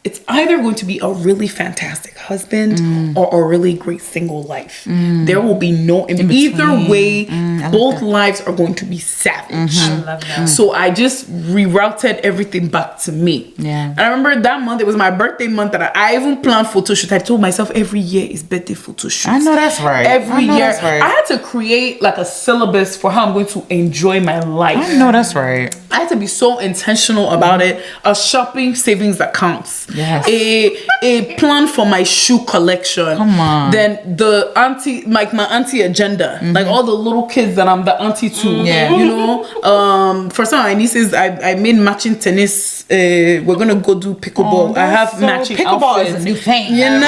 it's either going to be a really fantastic husband or a really great single life. There will be no in either way. Both lives are going to be savage. I love that. So I just rerouted everything back to me. Yeah. I remember that month, it was my birthday month that I even planned photo shoot. I told myself every year is birthday photo shoot. I know that's right. Every year. I had to create like a syllabus for how I'm going to enjoy my life. I know that's right. I had to be so intentional about it. A shopping savings account. Yes. A plan for my shoe collection. Come on. Then the auntie, like my auntie agenda. Like all the little kids that I'm the auntie to. Yeah. You know, for some of my nieces, I made matching tennis. We're gonna go do pickleball. I have matching pickleball outfits. is a new thing. You know,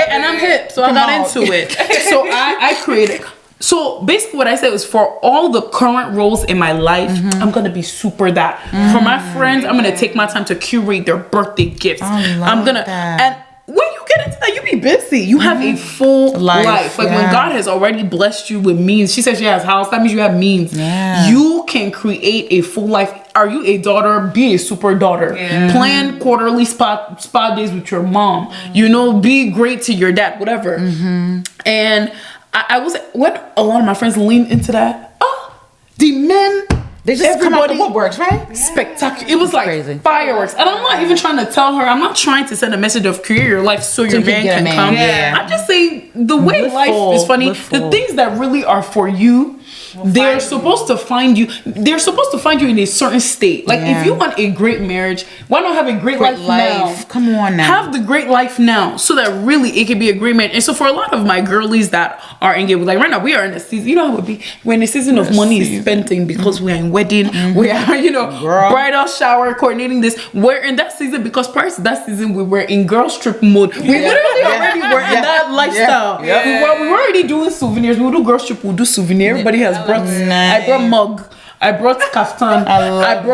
and I'm hip, so I got into it. So I created. So basically what I said was for all the current roles in my life, I'm going to be super that. For my friends, I'm going to take my time to curate their birthday gifts. I'm going to, and when you get into that, you be busy. You have a full life. Like when God has already blessed you with means, she says she has house, that means you have means. Yeah. You can create a full life. Are you a daughter? Be a super daughter. Yeah. Plan quarterly spa days with your mom. You know, be great to your dad, whatever. And I was, when a lot of my friends leaned into that, the men, they just come out the woodworks, right? Spectacular. It was like crazy. Fireworks. And I'm not even trying to tell her, I'm not trying to send a message of create your life so your man can come. Yeah. I'm just saying the way life is funny, the things that really are for you, they're supposed to find you. They're supposed to find you in a certain state. Like if you want a great marriage, why not have a great life now? Come on now. Have the great life now, so that really it can be a great marriage. And so for a lot of my girlies that are engaged, like right now we are in a season. You know how it would be when the season of money is spent in because we are in wedding, we are bridal shower coordinating this. We're in that season because prior to that season we were in girl trip mode. We literally already were in that lifestyle. We were already doing souvenirs. We would do girl trip. We'll do souvenir. Everybody has brought. I brought mug. I brought kaftan.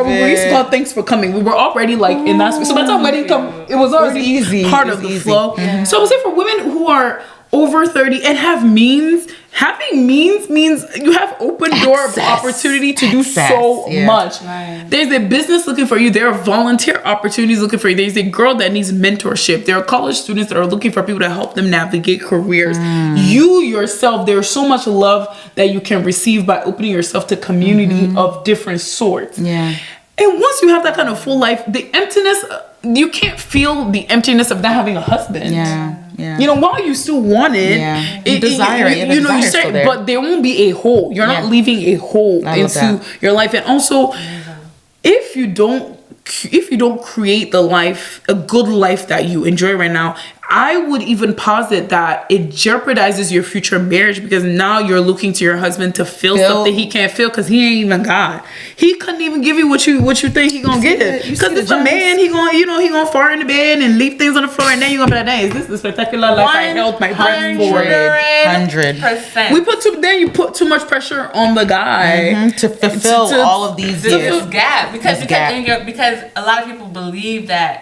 We used to call thanks for coming. We were already like in that space. So by the time wedding come, it was already easy. Part of the flow. So I would say for women who are over 30 and have means. Having means you have open door of opportunity to do so much. Right. There's a business looking for you. There are volunteer opportunities looking for you. There's a girl that needs mentorship. There are college students that are looking for people to help them navigate careers. You yourself, there's so much love that you can receive by opening yourself to community of different sorts. Yeah. And once you have that kind of full life, the emptiness, you can't feel the emptiness of not having a husband. Yeah. Yeah. You know, while you still want it, you desire it. You know, you say, but there won't be a hole. You're not leaving a hole into your life. And also, if you don't create a good life that you enjoy right now, I would even posit that it jeopardizes your future marriage, because now you're looking to your husband to fill something he can't fill, because he ain't even God. He couldn't even give you what you think he gonna get. Because it's a man, he gonna fart in the bed and leave things on the floor, and then you gonna be like, "Dang, is this the spectacular life I held my breath for?" 100%. You put too much pressure on the guy to fulfill all of these this gap, because a lot of people believe that.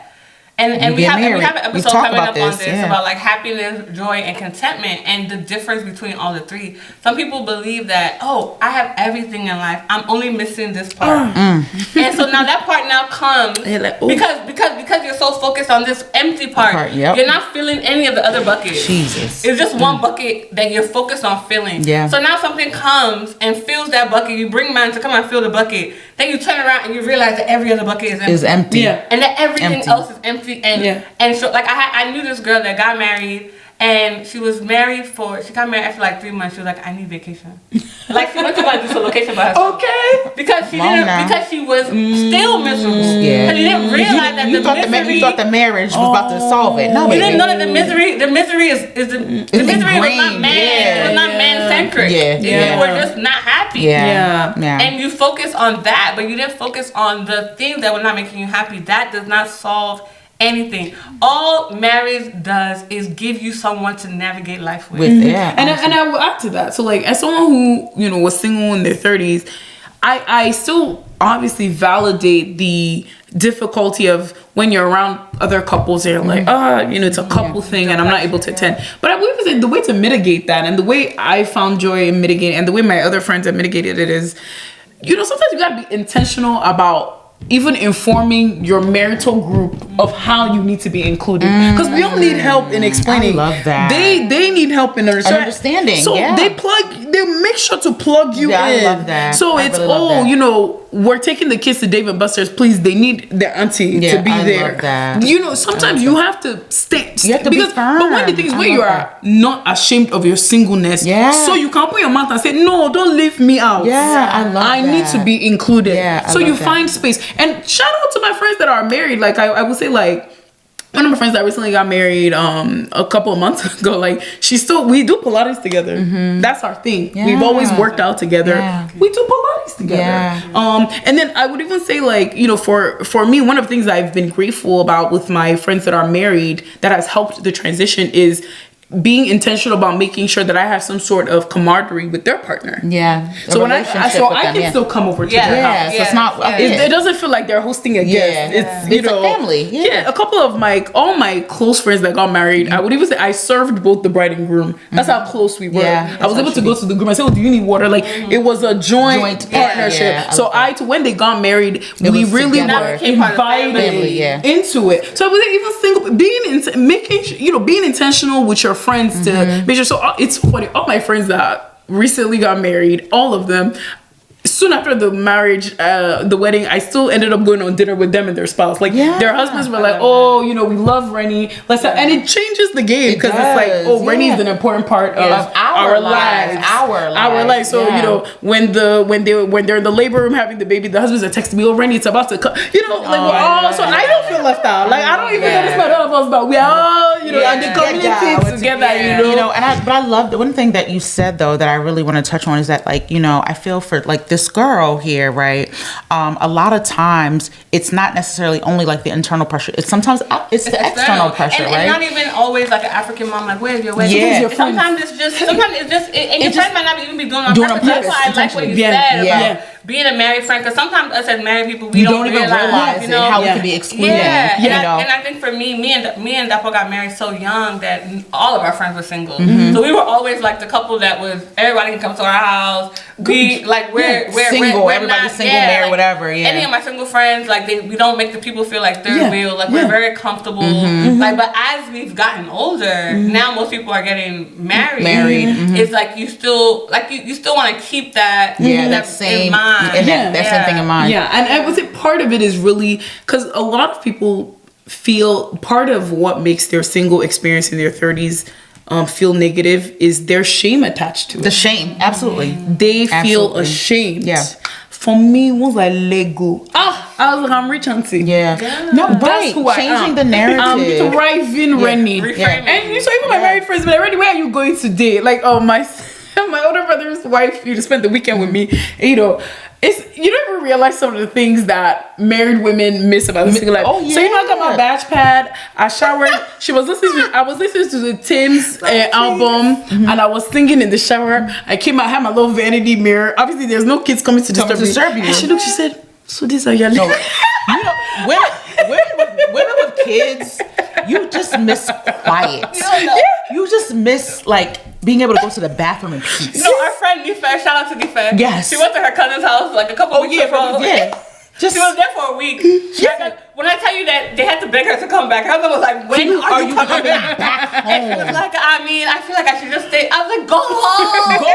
And we have an episode coming up on this about like happiness, joy, and contentment, and the difference between all the three. Some people believe that, oh, I have everything in life, I'm only missing this part. And so now that part now comes because you're so focused on this empty part. You're not filling any of the other buckets. Jesus. It's just one bucket that you're focused on filling. So now something comes and fills that bucket. You bring man to come and fill the bucket. Then you turn around and you realize that every other bucket is empty. And that everything else is empty. And so like I knew this girl that got married, and she got married after like 3 months. She was like, I need vacation. Like she went to go do some location by herself. Okay. Because she was still miserable. Yeah. Because you didn't realize that you thought the marriage was about to solve it. No, you didn't know that the misery was not man. It was not man-centric. You were just not happy. And you focus on that, but you didn't focus on the things that were not making you happy. That does not solve anything. All marriage does is give you someone to navigate life with. And I will add to that. So like, as someone who was single in their 30s, I still obviously validate the difficulty of when you're around other couples and you're like, it's a couple thing and I'm not able to attend. But I believe that the way to mitigate that, and the way I found joy in mitigating, and the way my other friends have mitigated it, is, sometimes you gotta be intentional about even informing your marital group of how you need to be included, because we all need help in explaining. I love that. They need help in understanding. So they make sure to plug you in. I love that. So it's we're taking the kids to Dave and Buster's. Please, they need their auntie to be there. Love that. Sometimes you have to stay. You have to be firm. But one of the things where you are not ashamed of your singleness, so you can put your mouth and say, no, don't leave me out. I need to be included. So you find space. And shout out to my friends that are married. Like I would say, like, one of my friends that recently got married a couple of months ago, like, we do Pilates together. That's our thing. We've always worked out together. We do Pilates together. And then I would even say, like, for me, one of the things I've been grateful about with my friends that are married that has helped the transition is being intentional about making sure that I have some sort of camaraderie with their partner. So I can still come over to their house. So it's not. It doesn't feel like they're hosting a guest. It's a family. A couple of all my close friends that got married, I would even say I served both the bride and groom. That's how close we were. I was able to go to the groom and say, "Oh, do you need water?" Like it was a joint partnership. So when they got married, we really were invited into it. So I was even single, being intentional with your friends to make sure. So it's funny, all my friends that recently got married, all of them, soon after the marriage, the wedding, I still ended up going on dinner with them and their spouse. Like their husbands were like, "Oh, we love Renny. Let's have," and it changes the game, because it's like, oh, Renny is an important part of our lives. Our lives. So when they're in the labor room having the baby, the husbands are texting me, "Oh, Renny, it's about to come." So I don't feel left out. Like I don't even notice my husband, but we all in the community together. But I love the one thing that you said though that I really want to touch on is that, like, I feel for like this girl here, right? A lot of times it's not necessarily only like the internal pressure. It's sometimes it's the external pressure, right? And not even always like an African mom, like, where's your wedding? Sometimes it's just, and your friend might not even be doing on purpose. That's why I like what you said about being a married friend, because sometimes us as married people, we don't even realize you know, how we can be excluded. Yeah, and I think for me and Dapo got married so young that all of our friends were single. So we were always like the couple that was, everybody can come to our house. We like we're single, everybody's single, married, whatever. Yeah. Any of my single friends, like we don't make the people feel like they're real. Like we're very comfortable. Like, but as we've gotten older, now most people are getting married. It's like you still you still want to keep that that same in mind. And that same thing in mind. Yeah, and I would say part of it is really because a lot of people feel part of what makes their single experience in their 30s feel negative is their shame attached to it. The shame, absolutely. They feel ashamed. Yeah. For me, once I let go, I was like, I'm rich auntie. Yeah. No, that's who I am. Changing the narrative. I'm thriving, Renny. And so even my married friends, but Renny, where are you going today? Like, my older brother's wife, spent the weekend with me. And, you don't even realize some of the things that married women miss about the single life. Oh, yeah. So I got my batch pad. I showered. I was listening to the Tim's album, and I was singing in the shower. I came out, had my little vanity mirror. Obviously, there's no kids coming to disturb you. And she looked. She said, "So these are your." No, women with kids, you just miss quiet. You just miss being able to go to the bathroom in peace. Our friend Nife, shout out to Nife. Yes. She went to her cousin's house a couple weeks ago. She was there for a week. When I tell you that they had to beg her to come back, her husband was like, "When are you coming back home?" And she was like, I feel like I should just stay. I was like, "Go home. Go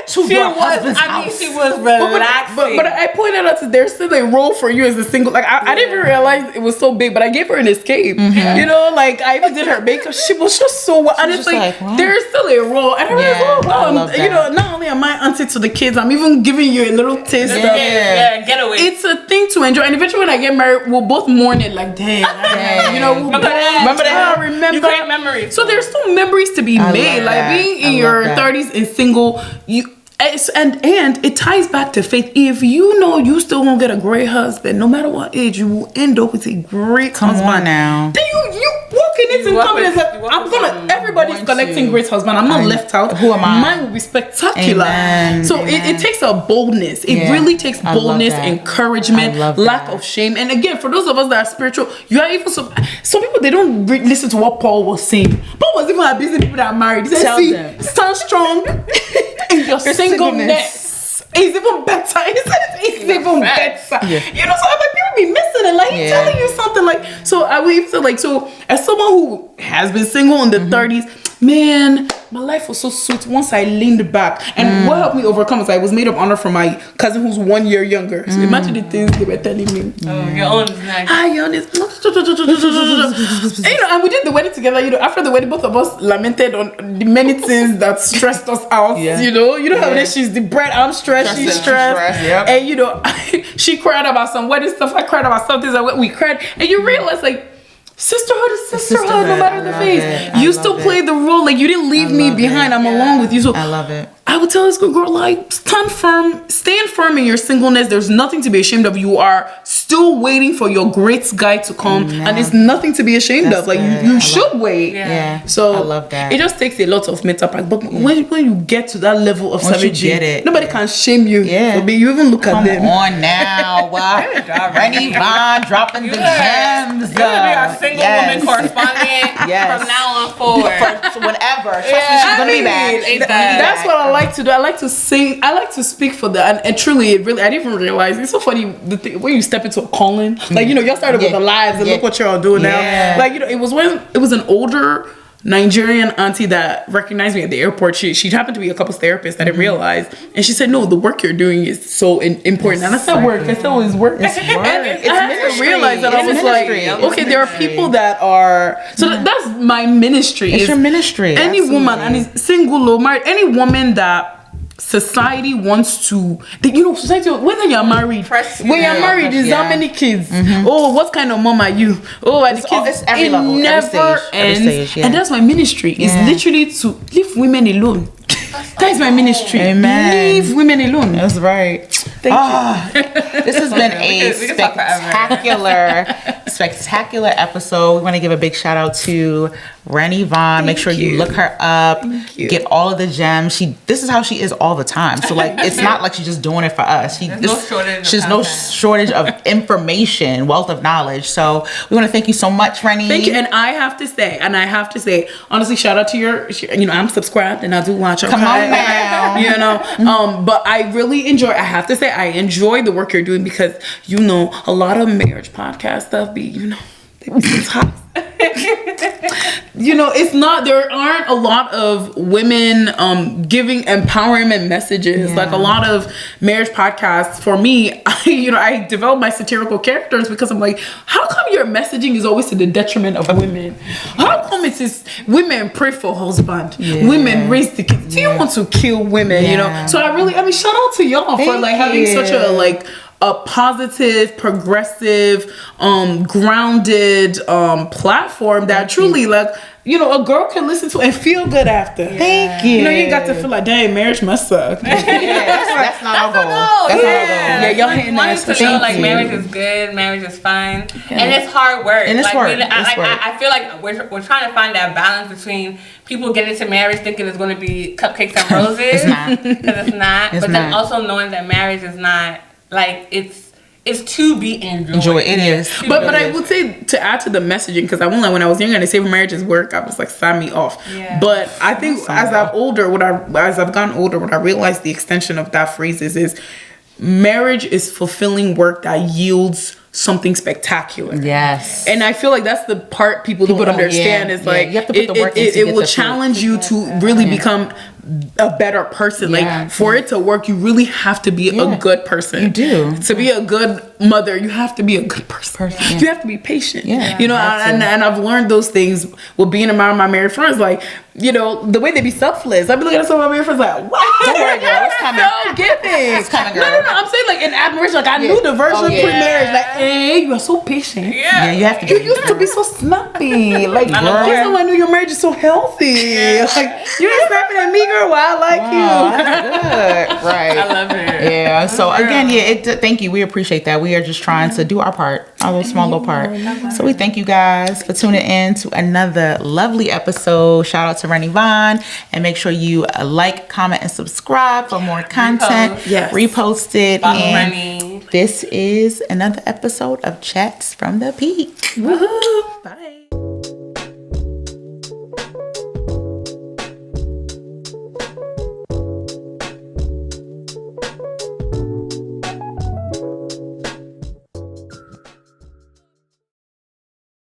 to your husband's house." She was relaxing. But I pointed out that there's still a role for you as a single. I didn't even realize it was so big, but I gave her an escape. I even did her makeup. She was just so honestly. There's still a role, and I was not only am I auntie to the kids, I'm even giving you a little taste of getaway. It's a thing to enjoy, and eventually when I get married, we'll both mourn it like, damn. Remember that? Remember. You create memories. So there's still memories to be made. Like being in your 30s and single, and it ties back to faith. If you still won't get a great husband, no matter what age, you will end up with a great husband. Come on now. Then you walk in it and confidence that everybody's collecting great husband. I'm not left out. Who am I? Mine will be spectacular. Amen. So it takes a boldness. It really takes boldness, encouragement, lack of shame. And again, for those of us that are spiritual, you are even some people, they don't listen to what Paul was saying. Paul was even abusing people that are married. He said, stand strong in your singleness. It's even better. It's even better. Yeah. So I'm like, people be missing it. He's telling you something so I would even say so as someone who has been single in the 30s, man, my life was so sweet once I leaned back. And what helped me overcome is I was made of honor from my cousin who's 1 year younger. So imagine the things they were telling me. Your own is nice. Your own is and we did the wedding together. After the wedding, both of us lamented on the many things that stressed us out. How it is. She's the bride. I'm stressed. She's stressed. And she cried about some wedding stuff. I cried about something that we cried. And you realize sisterhood is sisterhood no matter the phase. You still play the role. You didn't leave me behind. I'm along with you. So I love it. I would tell this good girl, stand firm in your singleness. There's nothing to be ashamed of. You are still waiting for your great guy to come, and it's nothing to be ashamed of. You should wait. Yeah. So I love that. It just takes a lot of mental practice. But when you get to that level of savagery, nobody can shame you. Yeah. You even look at them. Come on now. Renny Vonne dropping the gems. You're gonna be our single woman correspondent from now on forward. Whenever. Trust me, she's gonna be back. That's what I like to do. I like to sing. I like to speak for that. And truly, I didn't even realize. It's so funny when you step into a calling. Y'all started with the lives and look what y'all doing now. It was an older Nigerian auntie that recognized me at the airport. She happened to be a couples therapist. I didn't realize, and she said, "No, the work you're doing is so important." And I said, "Work." I said, "Oh, it's work." It's work. And I had to realize that I was okay, there are people that are that's my ministry. It's your ministry. Any woman, and is single or married, any woman that society wants to, society, whether you're married, when you're married, is how many kids? Oh, what kind of mom are you? Oh, are the kids? It's every level, never ends. Every stage, and that's my ministry. It's literally to leave women alone. That is my ministry. Amen. Leave women alone. That's right. Thank you. This has been a spectacular episode. We want to give a big shout out to Renny Vonne. Make sure you look her up. Get all of the gems. This is how she is all the time. So like, it's not like she's just doing it for us. There's no shortage of information, wealth of knowledge. So we want to thank you so much, Renny. Thank you. And I have to say, honestly, shout out to your, I'm subscribed and I do watch. Okay? Come on now. But I really enjoy. I have to say, I enjoy the work you're doing because a lot of marriage podcast stuff be they be so toxic. It's not, there aren't a lot of women giving empowerment messages. Like a lot of marriage podcasts, for me, I develop my satirical characters because I'm like, how come your messaging is always to the detriment of women? How come it's just women pray for husband, women raise the kids? Do you want to kill women? So shout out to y'all for having such a positive, progressive, grounded platform that truly a girl can listen to and feel good after. Thank you. You got to feel like, dang, marriage must suck. That's not our goal. That's not our goal. Yeah, y'all hitting that. To show marriage is good, marriage is fine, and it's hard work. And it's work. I feel like we're trying to find that balance between people getting into marriage thinking it's going to be cupcakes and roses. It's not. Because it's not. But then also knowing that marriage is not it's to be enjoyed. It is. But I would say, to add to the messaging, because I won't lie, when I was younger and they say marriage is work, I was like, sign me off. Yeah. But I think as I've gotten older, what I realized the extension of that phrase is marriage is fulfilling work that yields something spectacular. Yes. And I feel like that's the part people don't understand. Is like, you have to put the work it will challenge you to really become a better person. For it to work, you really have to be a good person. You do. To be a good mother, you have to be a good person. You have to be patient. And I've learned those things with being around my married friends. The way they be selfless. I be looking at some of my married friends like, what? Don't worry, girl. It's coming. So giving. It's coming, girl. No. I'm saying in admiration. I knew the version pre-marriage. Hey, you are so patient. Yeah, you have to. You used to be so snappy. Girl, I knew your marriage is so healthy. You ain't snapping at me, girl. Well, I like you. That's good. Right. I love it. Yeah. So again, thank you. We appreciate that. We are just trying to do our part, our little small little part. So we thank you guys for tuning in to another lovely episode. Shout out to Renny Vonne, and make sure you like, comment, and subscribe for more content. Repost it. Follow Renny. This is another episode of Chats from the Peak. Woohoo! Bye.